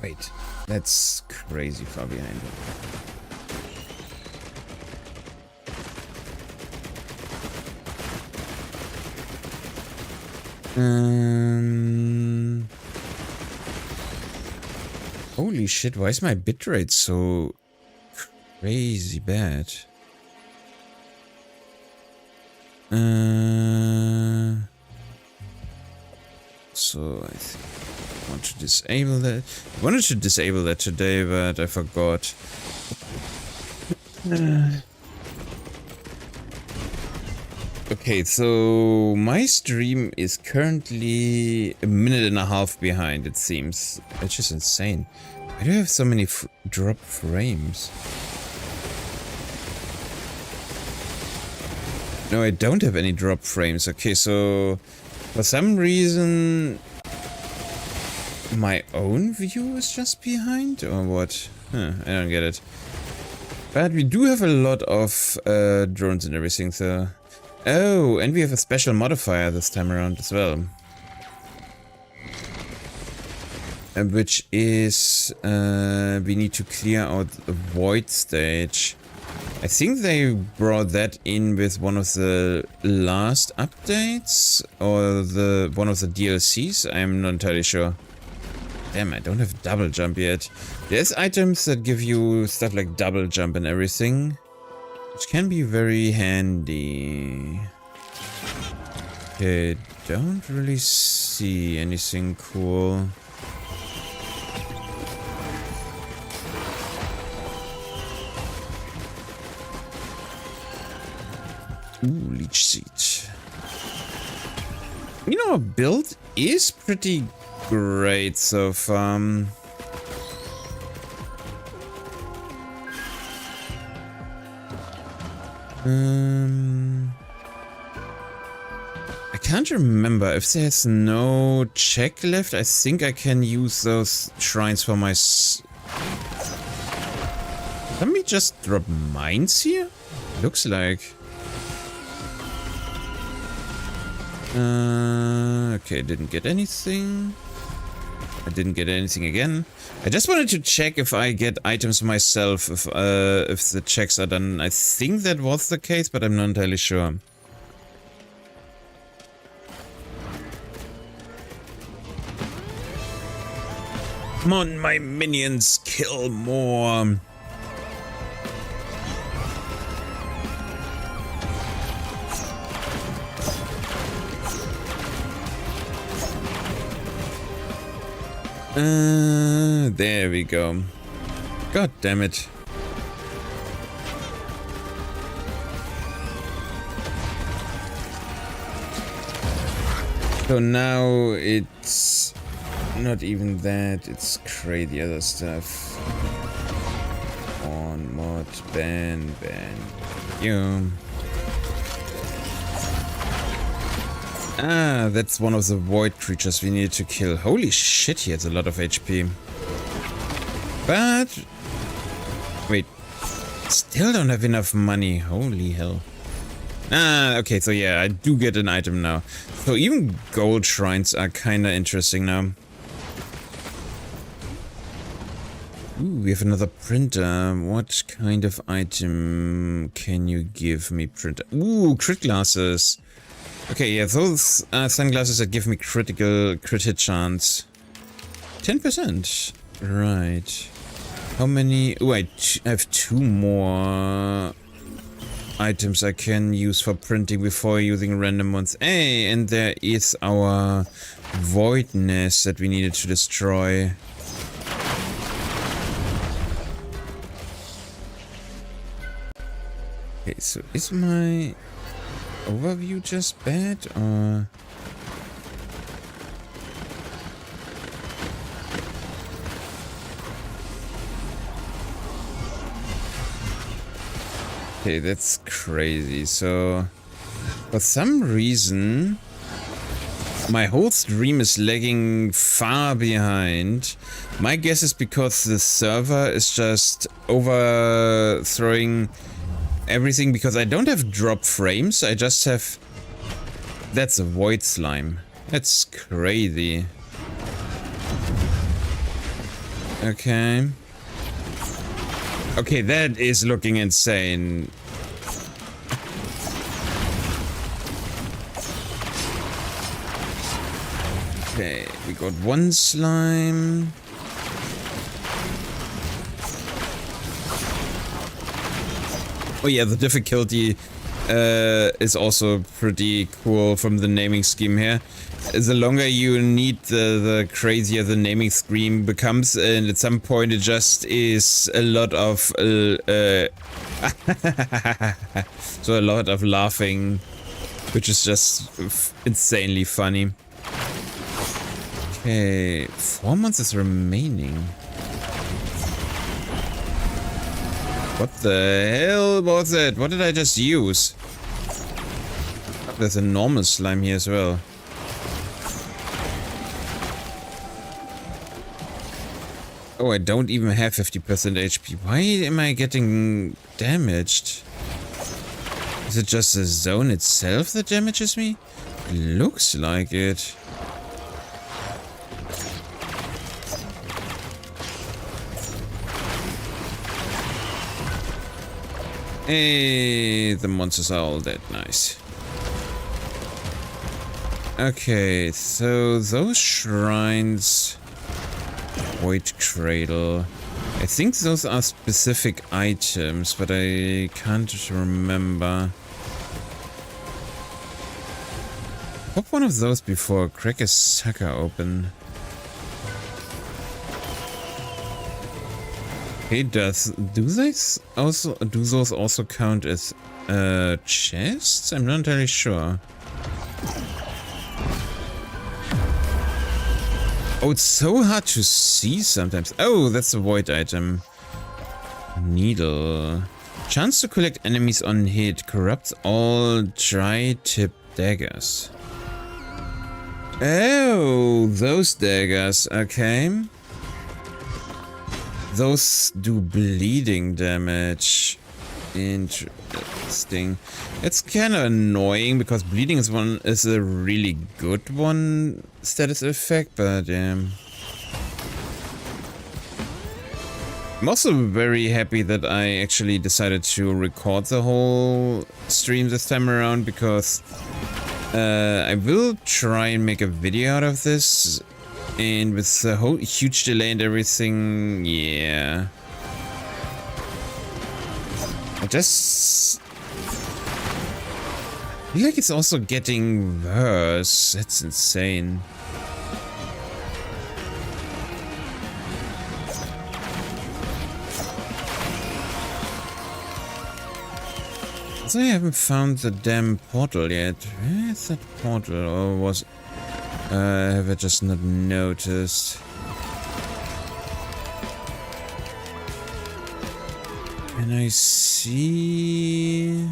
Wait, that's crazy far behind. Holy shit, why is my bitrate so crazy bad? So I think I want to disable that. I wanted to disable that today, but I forgot. Okay, so my stream is currently a minute and a half behind, it seems. It's just insane. Why do I have so many drop frames? No, I don't have any drop frames. Okay, so for some reason my own view is just behind, or what? Huh, I don't get it. But we do have a lot of drones and everything, so... Oh, and we have a special modifier this time around as well. Which is, we need to clear out the void stage. I think they brought that in with one of the last updates, or one of the DLCs, I'm not entirely sure. Damn, I don't have double jump yet. There's items that give you stuff like double jump and everything, which can be very handy. Okay, don't really see anything cool. Ooh, leech seed. You know, our build is pretty great so far. I can't remember if there's no check left. I think I can use those shrines for my... Let me just drop mines here? Looks like. Okay, didn't get anything. I didn't get anything again. I just wanted to check if I get items myself, if the checks are done. I think that was the case, but I'm not entirely sure. Come on, my minions, kill more. There we go. God damn it. So now it's not even that, it's crazy other stuff. On mod, ban. Yeah. Ah, that's one of the void creatures we need to kill. Holy shit, he has a lot of HP. But... wait. Still don't have enough money. Holy hell. Ah, okay, so yeah, I do get an item now. So even gold shrines are kinda interesting now. Ooh, we have another printer. What kind of item can you give me, printer? Ooh, crit glasses. Okay, yeah, those are sunglasses that give me crit hit chance. 10%. Right. How many? Oh, I have 2 more items I can use for printing before using random ones. Hey, and there is our void nest that we needed to destroy. Okay, so is my overview just bad, or... Okay, that's crazy. So, for some reason, my whole stream is lagging far behind. My guess is because the server is just overthrowing everything, because I don't have drop frames, I just have... That's a void slime. That's crazy. Okay. Okay, that is looking insane. Okay, we got 1 slime. Oh yeah, the difficulty is also pretty cool from the naming scheme here. The longer you need, the crazier the naming scheme becomes, and at some point it just is a lot of so a lot of laughing, which is just insanely funny. Okay, 4 months is remaining. What the hell was that? What did I just use? There's a normal slime here as well. Oh, I don't even have 50% HP. Why am I getting damaged? Is it just the zone itself that damages me? Looks like it. Hey, the monsters are all dead. Nice. Okay, so those shrines... Void Cradle. I think those are specific items, but I can't remember. Pop one of those before. Crack a sucker open. Hey, do those also count as chests? I'm not entirely sure. Oh, it's so hard to see sometimes. Oh, that's a void item. Needle. Chance to collect enemies on hit. Corrupts all dry tip daggers. Oh, those daggers. Okay. Those do bleeding damage. Interesting. It's kind of annoying because bleeding is a really good one status effect, but I'm also very happy that I actually decided to record the whole stream this time around, because I will try and make a video out of this, and with the whole huge delay and everything, yeah. I feel like it's also getting worse. That's insane. So I haven't found the damn portal yet. Where is that portal? Or have I just not noticed? Can I see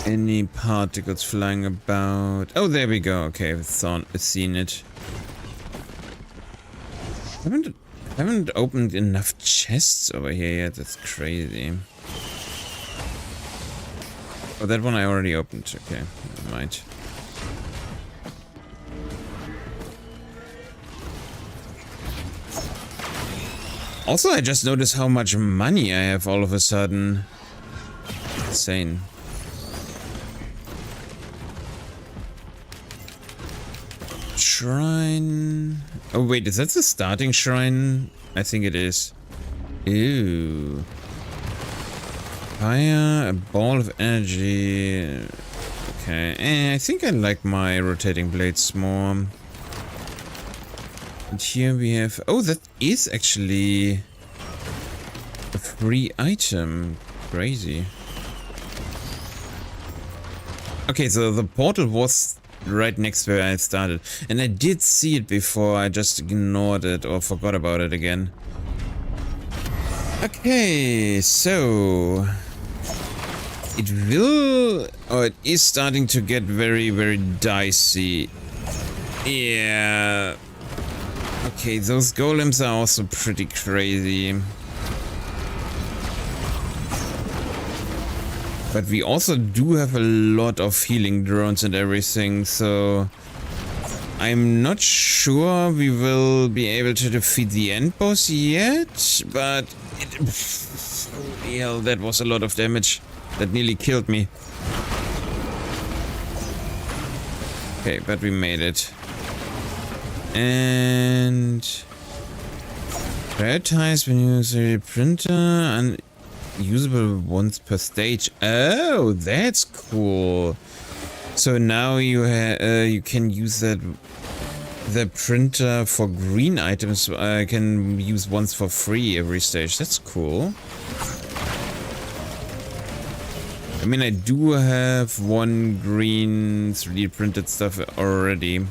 any particles flying about? Oh, there we go. Okay, I've seen it. Haven't opened enough chests over here yet. That's crazy. Oh, that one I already opened. Okay, never mind. Also, I just noticed how much money I have all of a sudden. Insane. Shrine. Oh wait, is that the starting shrine? I think it is. Ew. Fire, a ball of energy. Okay, I think I like my rotating blades more. And here we have... Oh, that is actually a free item. Crazy. Okay, so the portal was right next where I started. And I did see it before, I just ignored it or forgot about it again. Okay, so... It will... or it is starting to get very, very dicey. Yeah... Okay, those golems are also pretty crazy. But we also do have a lot of healing drones and everything, so... I'm not sure we will be able to defeat the end boss yet, but... Hell, that was a lot of damage. That nearly killed me. Okay, but we made it. And prioritize when you use a printer and usable once per stage. Oh, that's cool. So now you can use the printer for green items. I can use once for free every stage. That's cool. I mean, I do have one green 3D printed stuff already.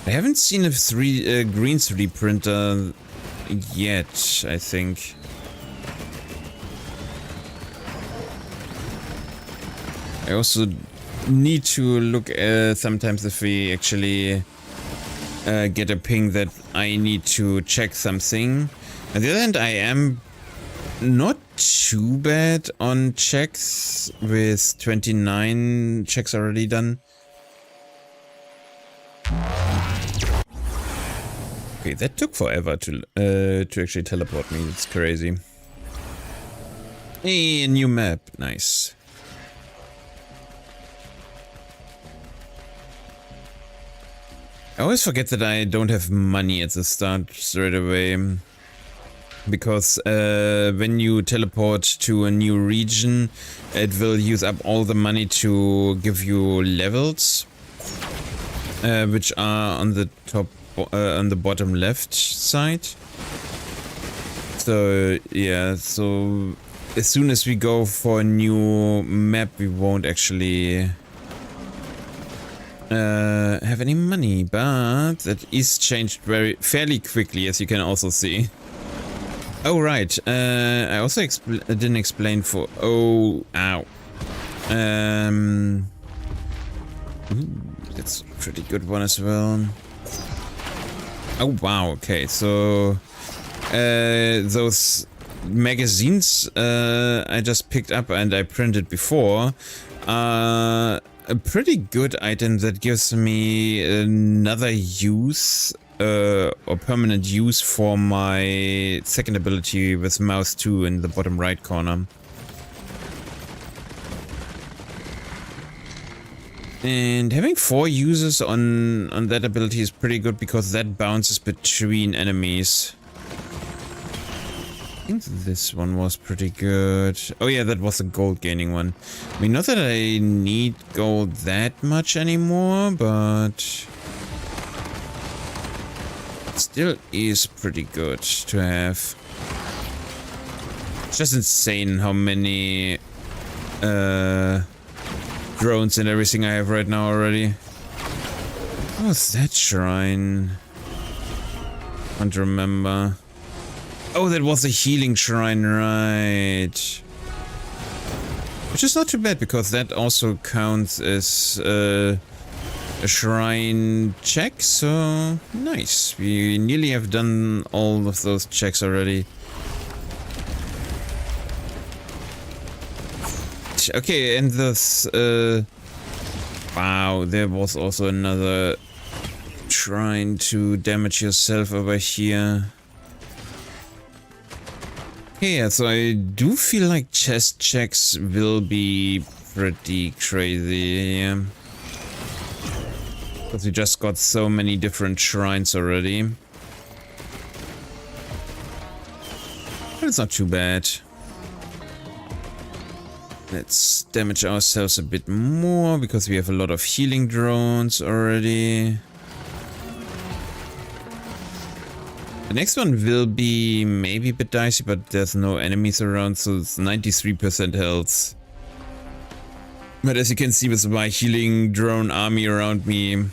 I haven't seen a green 3D printer yet, I think. I also need to look sometimes if we actually get a ping that I need to check something. On the other hand, I am not too bad on checks with 29 checks already done. Okay, that took forever to actually teleport me. It's crazy. Hey, a new map. Nice. I always forget that I don't have money at the start straight away. Because when you teleport to a new region, it will use up all the money to give you levels. Which are on the top, on the bottom left side. So yeah, so as soon as we go for a new map, we won't actually have any money, but that is changed fairly quickly, as you can also see. Oh right, I also didn't explain for ooh, that's a pretty good one as well. Oh wow, okay, so those magazines I just picked up and I printed before are a pretty good item that gives me another use or permanent use for my second ability with mouse 2 in the bottom right corner. And having 4 users on that ability is pretty good because that bounces between enemies. I think this one was pretty good. Oh yeah, that was a gold gaining one. I mean, not that I need gold that much anymore, but it still is pretty good to have. It's just insane how many drones and everything I have right now already. What was that shrine? Can't remember. Oh, that was a healing shrine, right. Which is not too bad, because that also counts as a shrine check, so nice. We nearly have done all of those checks already. Alright, okay, and this, wow, there was also another trying to damage yourself over here. Okay, yeah, so I do feel like chest checks will be pretty crazy, yeah. Because we just got so many different shrines already. But it's not too bad. Let's damage ourselves a bit more, because we have a lot of healing drones already. The next one will be maybe a bit dicey, but there's no enemies around, so it's 93% health. But as you can see with my healing drone army around me,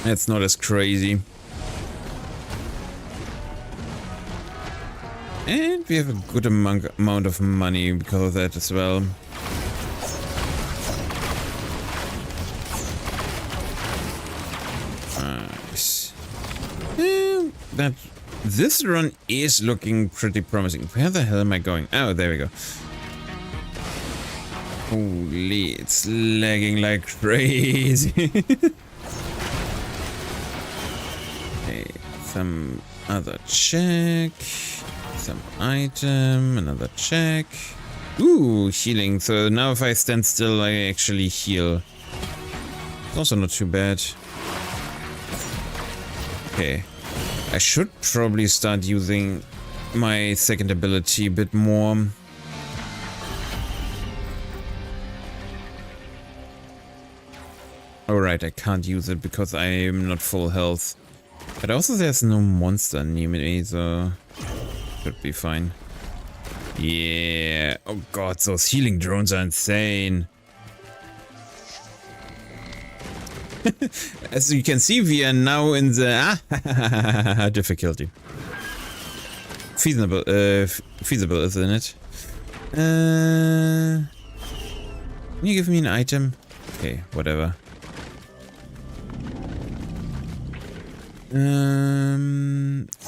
that's not as crazy. And we have a good amount of money because of that as well. Nice. This run is looking pretty promising. Where the hell am I going? Oh, there we go. Holy, it's lagging like crazy. Okay, some other check. Some item, another check. Ooh, healing. So now if I stand still, I actually heal. It's also not too bad. Okay. I should probably start using my second ability a bit more. Alright, I can't use it because I am not full health. But also there's no monster near me, so should be fine. Yeah. Oh god, those healing drones are insane. As you can see, we are now in the difficulty. Feasible, isn't it? Can you give me an item? Okay, whatever.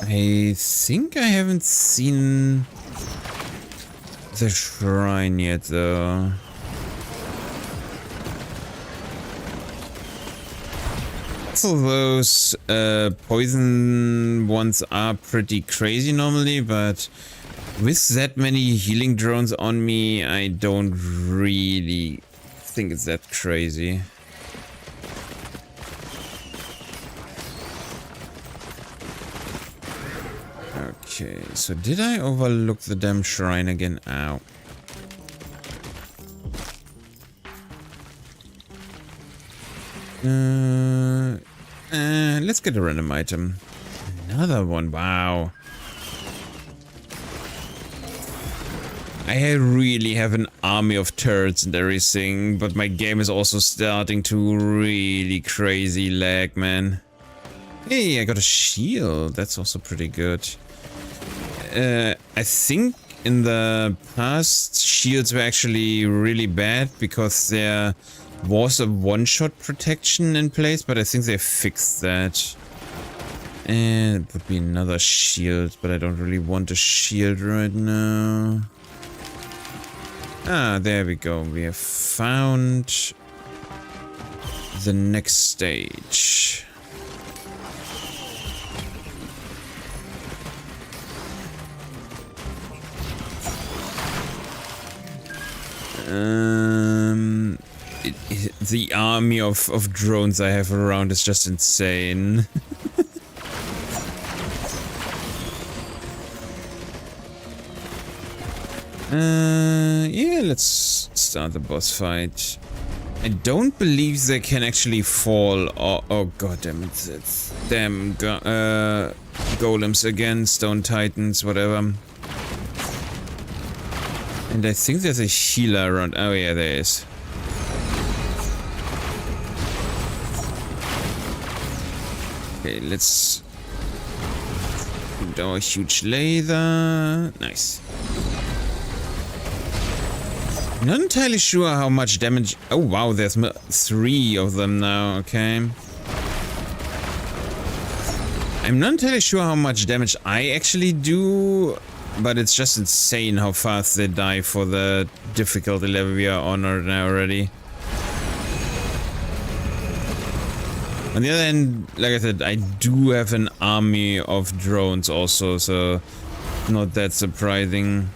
I think I haven't seen the shrine yet, though. So those poison ones are pretty crazy normally, but with that many healing drones on me, I don't really think it's that crazy. Okay, so did I overlook the damn shrine again? Ow. Let's get a random item. Another one, wow. I really have an army of turrets and everything, but my game is also starting to really crazy lag, man. Hey, I got a shield. That's also pretty good. I think in the past shields were actually really bad because there was a one-shot protection in place, but I think they fixed that. And it would be another shield, but I don't really want a shield right now. Ah, there we go. We have found the next stage. The army of drones I have around is just insane. Yeah, let's start the boss fight. I don't believe they can actually fall. Oh god damn it! It's damn golems again, stone titans, whatever. And I think there's a healer around. Oh yeah, there is. Okay, let's put our huge laser. Nice. Not entirely sure how much damage. Oh wow, there's 3 of them now. Okay. I'm not entirely sure how much damage I actually do But it's just insane how fast they die for the difficulty level we are on already. On the other hand, like I said, I do have an army of drones also, so not that surprising.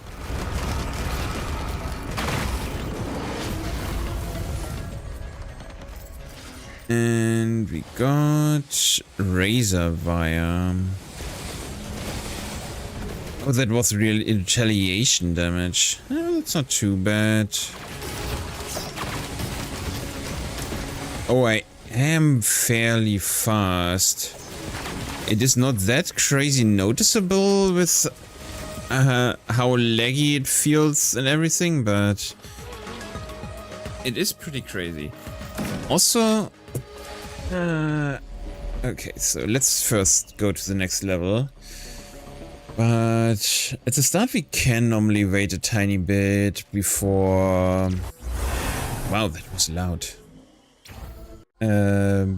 And we got razor wire. Oh, that was real retaliation damage. That's not too bad. Oh, I am fairly fast. It is not that crazy noticeable with how laggy it feels and everything, but it is pretty crazy. Also, okay, so let's first go to the next level. But at the start we can normally wait a tiny bit before... Wow, that was loud.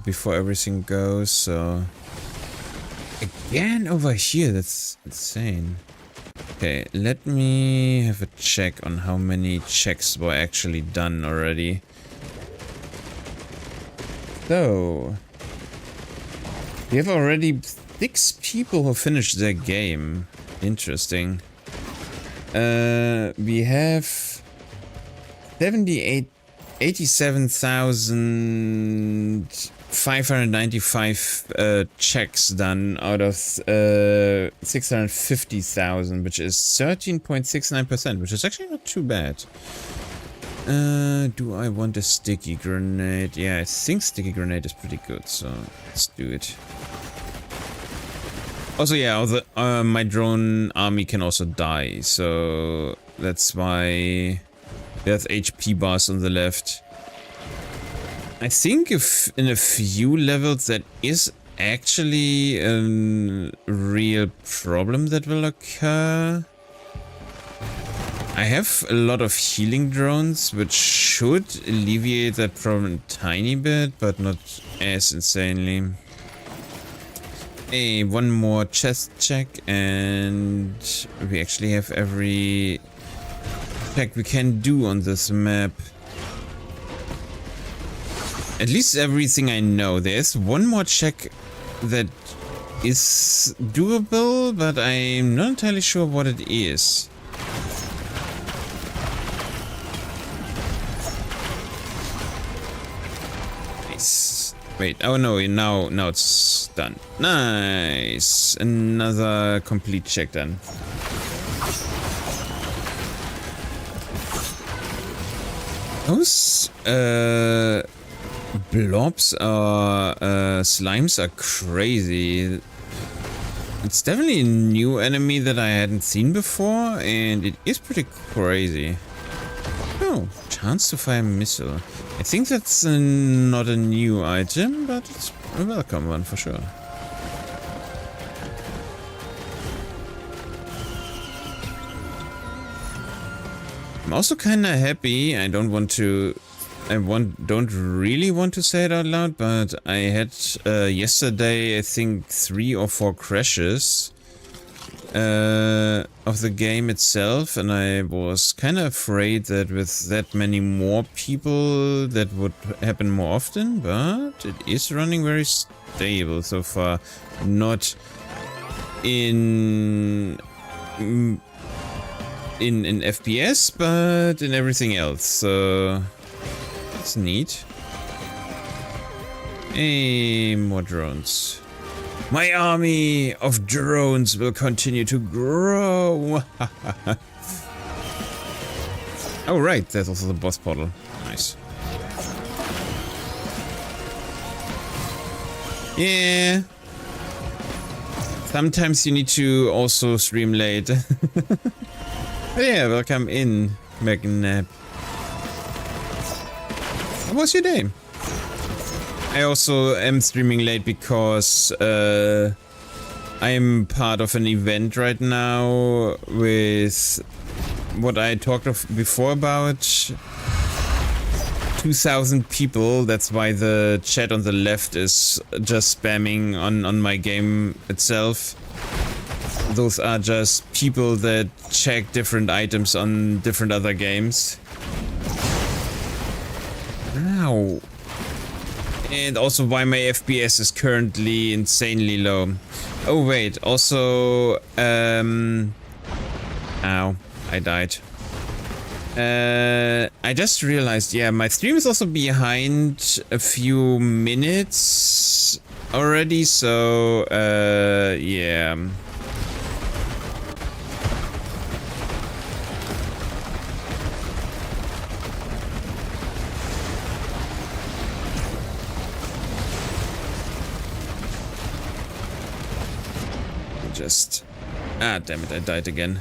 Before everything goes, so... Again over here, that's insane. Okay, let me have a check on how many checks were actually done already. So... We have already 6 people who finished their game. Interesting. We have 87,595 checks done out of 650,000, which is 13.69%, which is actually not too bad. Do I want a sticky grenade? Yeah, I think sticky grenade is pretty good, so let's do it. Also, yeah, my drone army can also die, so that's why there's HP bars on the left. I think if in a few levels that is actually a real problem that will occur. I have a lot of healing drones, which should alleviate that problem a tiny bit, but not as insanely. Hey, one more chest check, and we actually have every check we can do on this map. At least everything I know. There's one more check that is doable, but I'm not entirely sure what it is. Nice. Wait, oh no, now it's done. Nice. Another complete check done. Those blobs or slimes are crazy. It's definitely a new enemy that I hadn't seen before, and it is pretty crazy. Oh, chance to fire a missile. I think that's not a new item, but it's a welcome one for sure. I'm also kind of happy. I don't really want to say it out loud, but I had yesterday, I think, 3 or 4 crashes of the game itself, and I was kind of afraid that with that many more people that would happen more often, but it is running very stable so far. Not in FPS, but in everything else, so that's neat. Hey, more drones. My army of drones will continue to grow. Oh right, there's also the boss portal. Nice. Yeah. Sometimes you need to also stream late. But yeah, welcome in, McNabb. How was your day? I also am streaming late because I'm part of an event right now with what I talked of before about 2,000 people. That's why the chat on the left is just spamming on my game itself. those are just people that check different items on different other games. Ow. And also why my FPS is currently insanely low. Oh wait, also ow, I died. I just realized, yeah, my stream is also behind a few minutes already, so yeah. Damn it, I died again.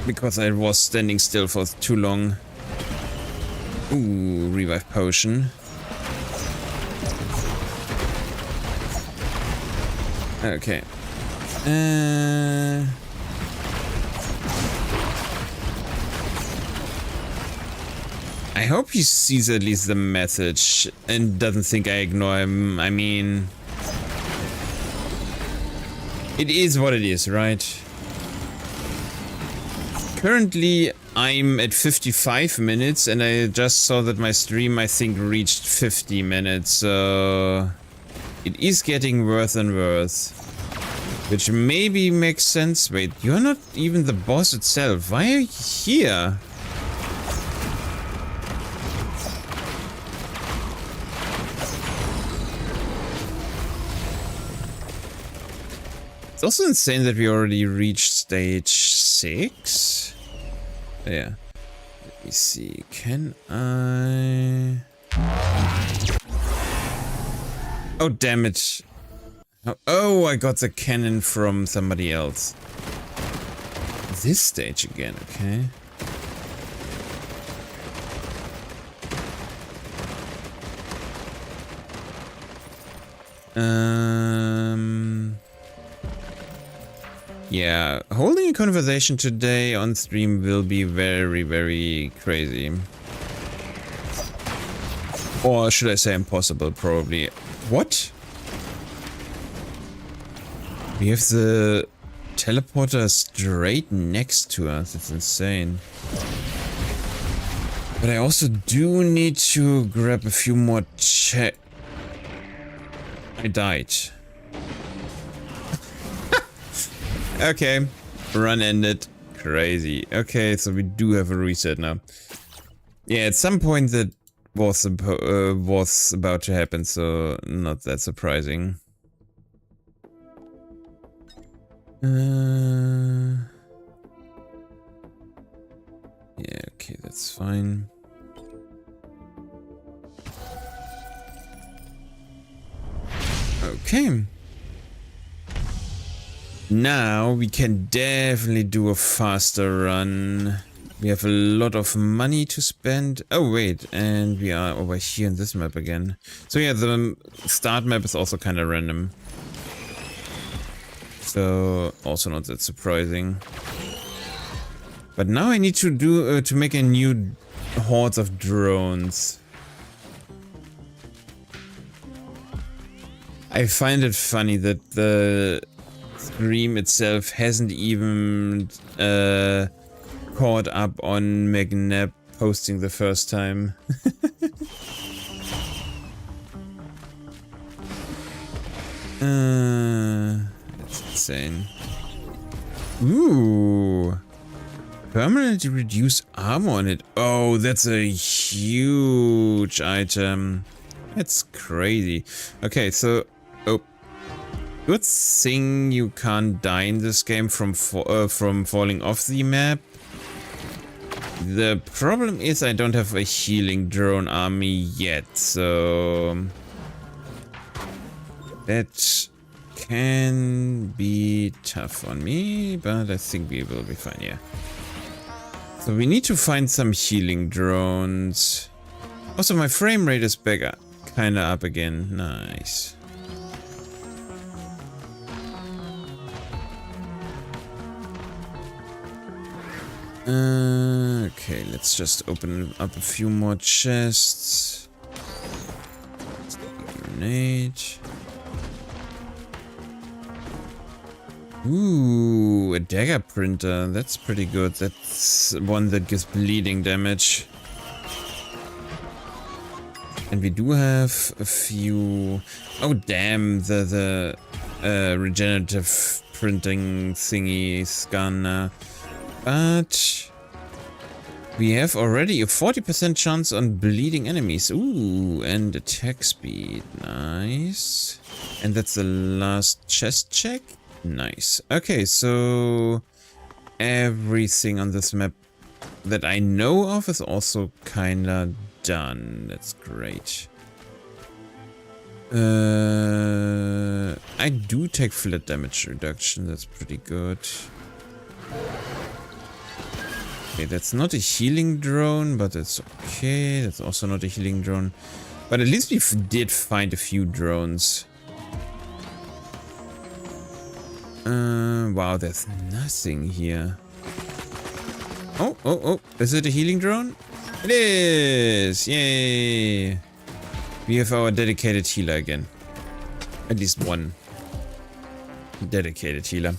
Because I was standing still for too long. Ooh, revive potion. Okay. I hope he sees at least the message and doesn't think I ignore him. I mean, it is what it is, right? Currently, I'm at 55 minutes, and I just saw that my stream, I think, reached 50 minutes, so it is getting worse and worse. Which maybe makes sense. Wait, you're not even the boss itself. Why are you here? It's also insane that we already reached stage 6. Yeah. Let me see. Can I... Oh, damn it. Oh, I got the cannon from somebody else. This stage again, okay. Yeah, holding a conversation today on stream will be very, very crazy. Or should I say impossible, probably. What? We have the teleporter straight next to us. It's insane. But I also do need to grab a few more I died. Okay, run ended. Crazy. Okay, so we do have a reset now. Yeah, at some point that was about to happen, so not that surprising. Yeah, okay, that's fine. Okay. Now we can definitely do a faster run. We have a lot of money to spend. Oh wait, and we are over here in this map again. So yeah, the start map is also kind of random. So also not that surprising. But now I need to do to make a new horde of drones. I find it funny that the stream itself hasn't even caught up on McNabb posting the first time. That's insane. Ooh. Permanently reduce armor on it. Oh, that's a huge item. That's crazy. Okay, so... Oh. Good thing you can't die in this game from falling off the map. The problem is I don't have a healing drone army yet, so... That can be tough on me, but I think we will be fine, yeah. So we need to find some healing drones. Also, my frame rate is back up, kinda up again. Nice. Okay, let's just open up a few more chests. Grenade. Ooh, a dagger printer. That's pretty good. That's one that gives bleeding damage. And we do have a few... Oh, damn, the regenerative printing thingy is gone. But we have already a 40% chance on bleeding enemies. Ooh, and attack speed. Nice. And that's the last chest check. Nice. Okay, so everything on this map that I know of is also kinda done. That's great. I do take flat damage reduction. That's pretty good. Okay, that's not a healing drone, but it's okay. That's also not a healing drone. But at least we did find a few drones. Wow, there's nothing here. Oh, is it a healing drone? It is! Yay! We have our dedicated healer again. At least one dedicated healer.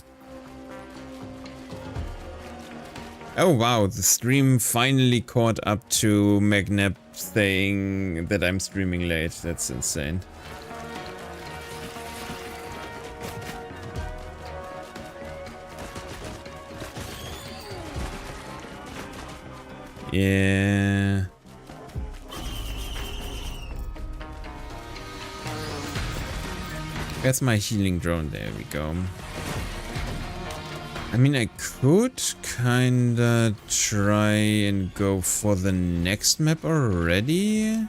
Oh wow, the stream finally caught up to Magnep saying that I'm streaming late. That's insane. Yeah. That's my healing drone. There we go. I mean, I could kinda try and go for the next map already.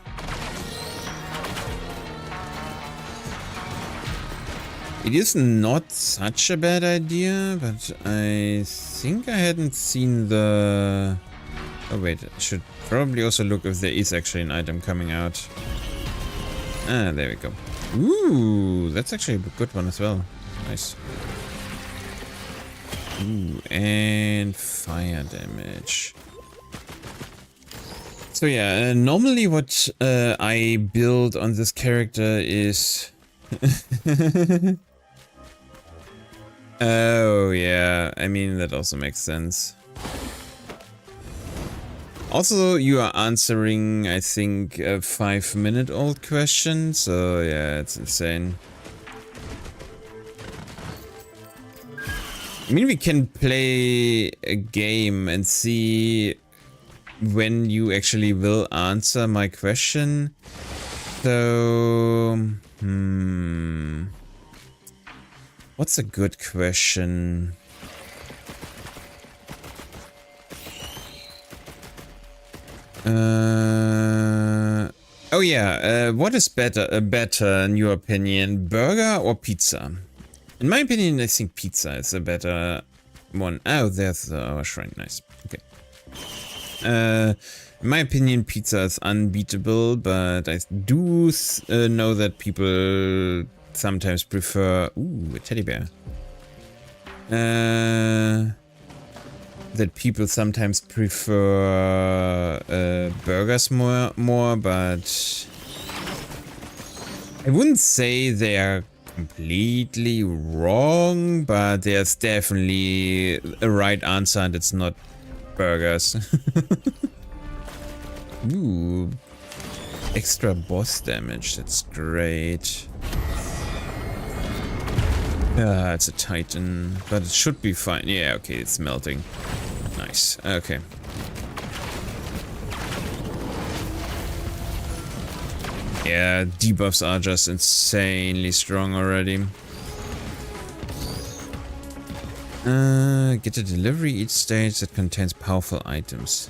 It is not such a bad idea, but I think I hadn't seen the... Oh wait, I should probably also look if there is actually an item coming out. Ah, there we go. Ooh, that's actually a good one as well. Nice. Ooh, and fire damage. So yeah, normally what I build on this character is... Oh yeah, I mean that also makes sense. Also, you are answering, I think, a 5-minute-old question, so yeah, it's insane. I mean, we can play a game and see when you actually will answer my question. So, what's a good question? Oh yeah, what is better in your opinion, burger or pizza? In my opinion, I think pizza is a better one. Oh, there's our shrine, nice. Okay. In my opinion, pizza is unbeatable, but I do know that people sometimes prefer... Ooh, a teddy bear. That people sometimes prefer burgers more, but I wouldn't say they are completely wrong, but there's definitely a right answer and it's not burgers. Ooh, extra boss damage, that's great. Ah, it's a Titan, but it should be fine. Yeah, okay, it's melting. Nice, okay. Yeah, debuffs are just insanely strong already. Get a delivery each stage that contains powerful items.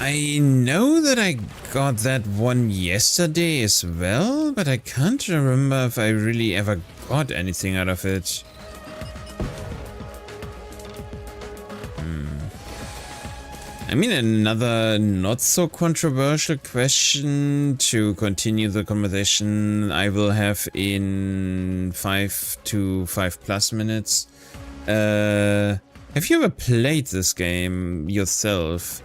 I know that I got that one yesterday as well, but I can't remember if I really ever got anything out of it. I mean, another not so controversial question to continue the conversation I will have in 5 to 5+ minutes. Have you ever played this game yourself?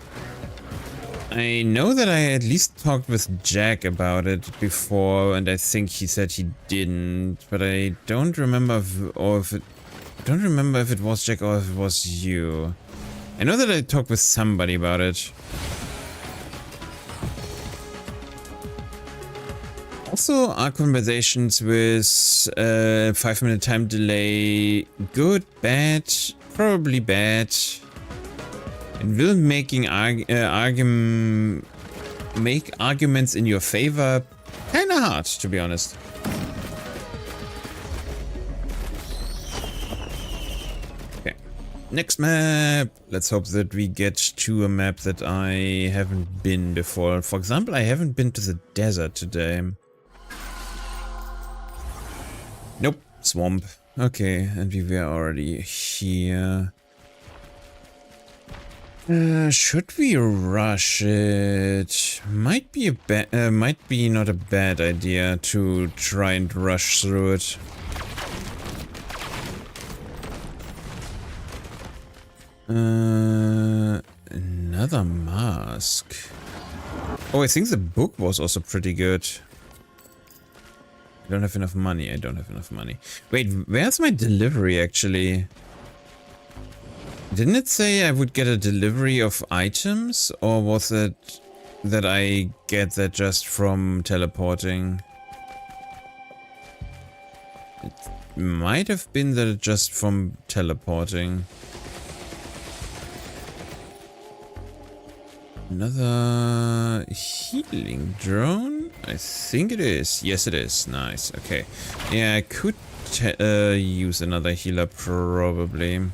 I know that I at least talked with Jack about it before, and I think he said he didn't, but I don't remember if I don't remember if it was Jack or if it was you. I know that I talked with somebody about it. Also, our conversations with 5-minute time delay, good, bad, probably bad. It will make arguments in your favor kinda hard, to be honest. Okay, next map. Let's hope that we get to a map that I haven't been before. For example, I haven't been to the desert today. Nope, swamp. Okay, and we were already here. Should we rush it? Might be not a bad idea to try and rush through it. Another mask. Oh, I think the book was also pretty good. I don't have enough money. I don't have enough money. Wait, where's my delivery actually? Didn't it say I would get a delivery of items? Or was it that I get that just from teleporting? It might have been that just from teleporting. Another healing drone? I think it is. Yes, it is. Nice. Okay. Yeah, I could use another healer probably.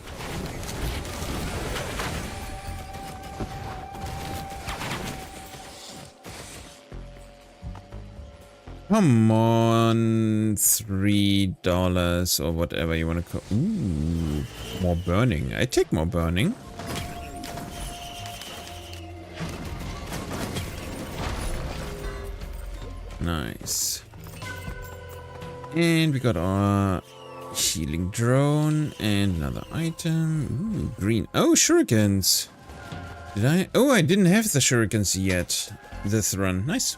Come on, $3 or whatever you want to call. Ooh, more burning. I take more burning. Nice. And we got our healing drone and another item. Ooh, green. Oh, shurikens. Did I? Oh, I didn't have the shurikens yet this run. Nice.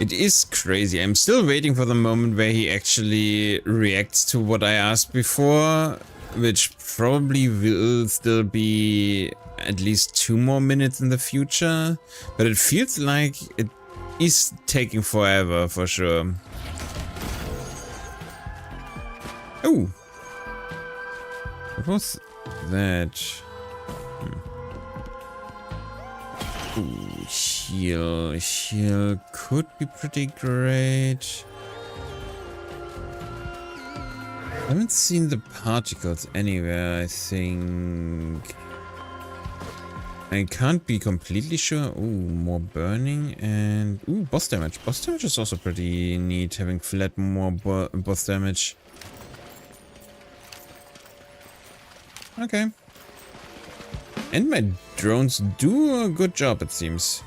It is crazy. I'm still waiting for the moment where he actually reacts to what I asked before, which probably will still be at least 2 more minutes in the future, but it feels like it is taking forever for sure. Oh, what was that? Ooh, heal could be pretty great. I haven't seen the particles anywhere, I think. I can't be completely sure. Ooh, more burning and... Ooh, boss damage. Boss damage is also pretty neat, having flat more boss damage. Okay. And my drones do a good job, it seems.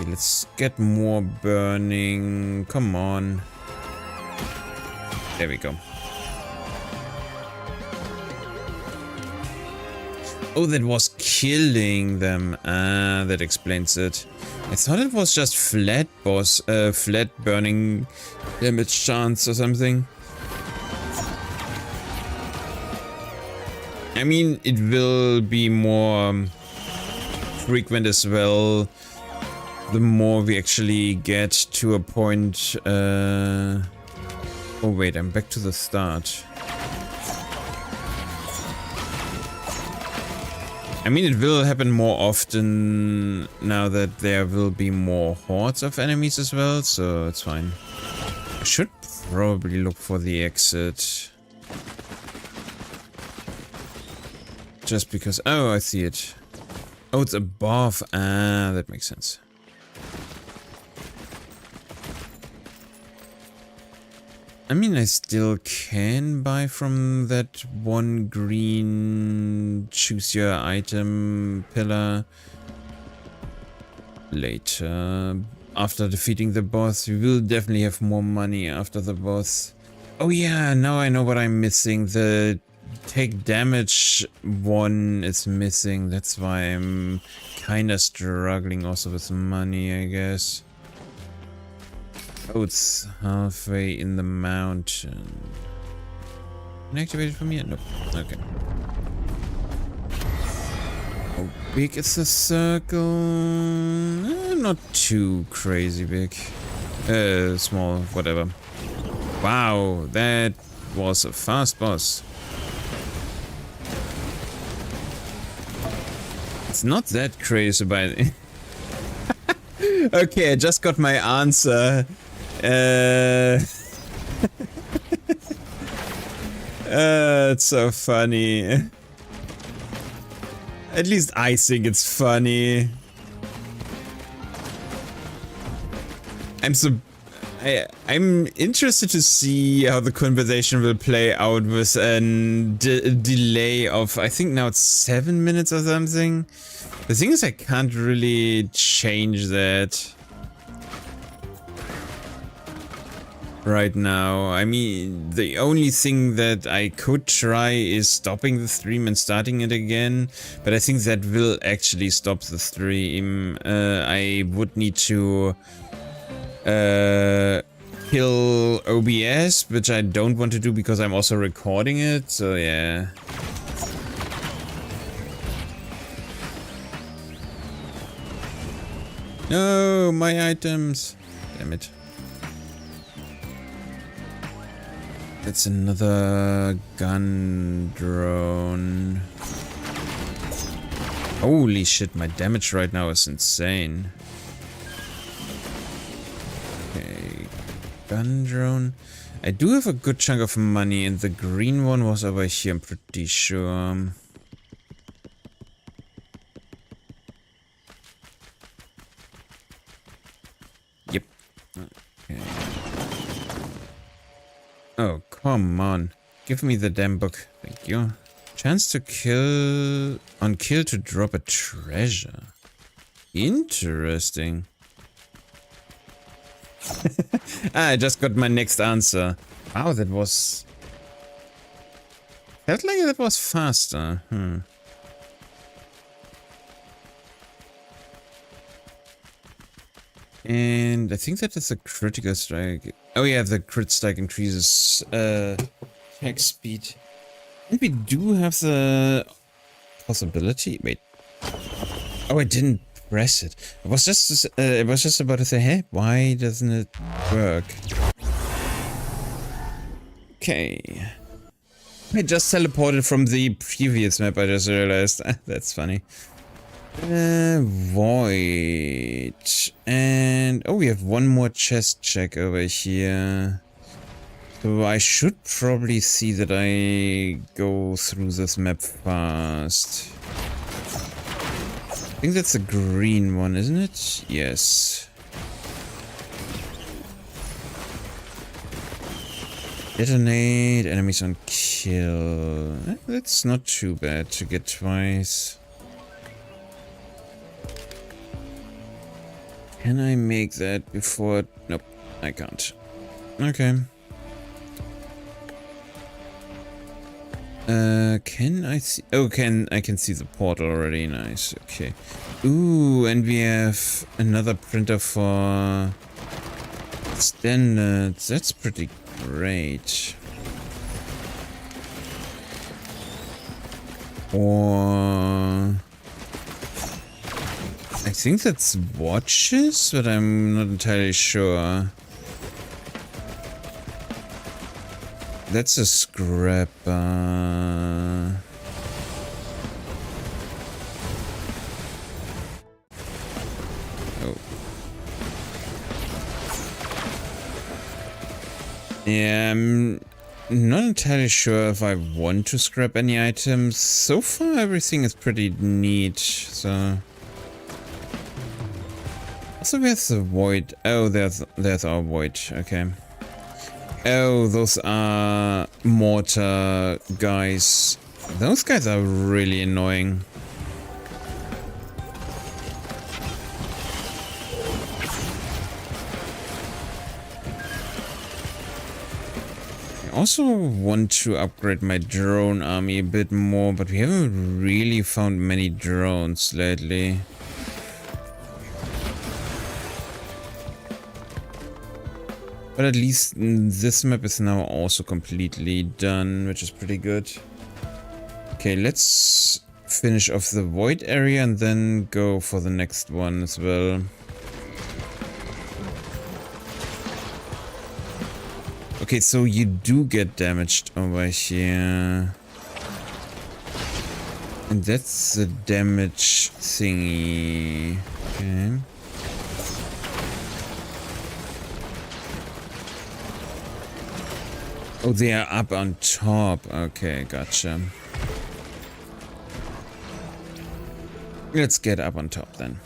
Okay, let's get more burning. Come on. There we go. Oh, that was killing them. Ah, that explains it. I thought it was just flat burning damage chance or something. I mean, it will be more frequent as well the more we actually get to a point. Oh wait, I'm back to the start. I mean, it will happen more often now that there will be more hordes of enemies as well, so it's fine. I should probably look for the exit. Just because... Oh, I see it. Oh, it's above. Ah, that makes sense. I mean, I still can buy from that one green choose your item pillar later. After defeating the boss, we will definitely have more money after the boss. Oh yeah, now I know what I'm missing. The take damage one is missing. That's why I'm kind of struggling also with money, I guess. Oh, it's halfway in the mountain. Can I activate it from here? Nope. Okay. How big is the circle? Not too crazy big. Small, whatever. Wow, that was a fast boss. It's not that crazy, but... Okay, I just got my answer. It's so funny. At least I think it's funny. I'm interested to see how the conversation will play out with a delay of, I think now it's 7 minutes or something. The thing is, I can't really change that right now. I mean, the only thing that I could try is stopping the stream and starting it again, but I think that will actually stop the stream. I would need to kill OBS, which I don't want to do because I'm also recording it, so yeah. No, my items. Damn it. That's another gun drone. Holy shit, my damage right now is insane. Okay, gun drone. I do have a good chunk of money, and the green one was over here, I'm pretty sure. Yep. Okay. Oh, come on. Give me the damn book. Thank you. Chance to kill... On kill to drop a treasure. Interesting. I just got my next answer. Wow, that was... Felt like that was faster. And I think that is a critical strike. Oh yeah, the crit strike increases attack speed. And we do have the possibility. Wait. Oh, I didn't press it. It was just about to say, hey, why doesn't it work? Okay. I just teleported from the previous map, I just realized. That's funny. Void. And oh, we have one more chest check over here. So I should probably see that I go through this map fast. I think that's the green one, isn't it? Yes. Detonate, enemies on kill. That's not too bad to get twice. Can I make that before? Nope, I can't. Okay. Can I see? Oh, I can see the portal already. Nice. Okay. Ooh, and we have another printer for standards. That's pretty great. Or I think that's watches, but I'm not entirely sure. That's a scrapper. Oh. Yeah, I'm not entirely sure if I want to scrap any items. So far, everything is pretty neat, so... Also, where's the void? Oh, there's our void. Okay. Oh, those are mortar guys. Those guys are really annoying. I also want to upgrade my drone army a bit more, but we haven't really found many drones lately. But at least this map is now also completely done, which is pretty good. Okay, let's finish off the void area and then go for the next one as well. Okay, so you do get damaged over here. And that's the damage thingy. Okay. Oh, they are up on top. Okay, gotcha. Let's get up on top then.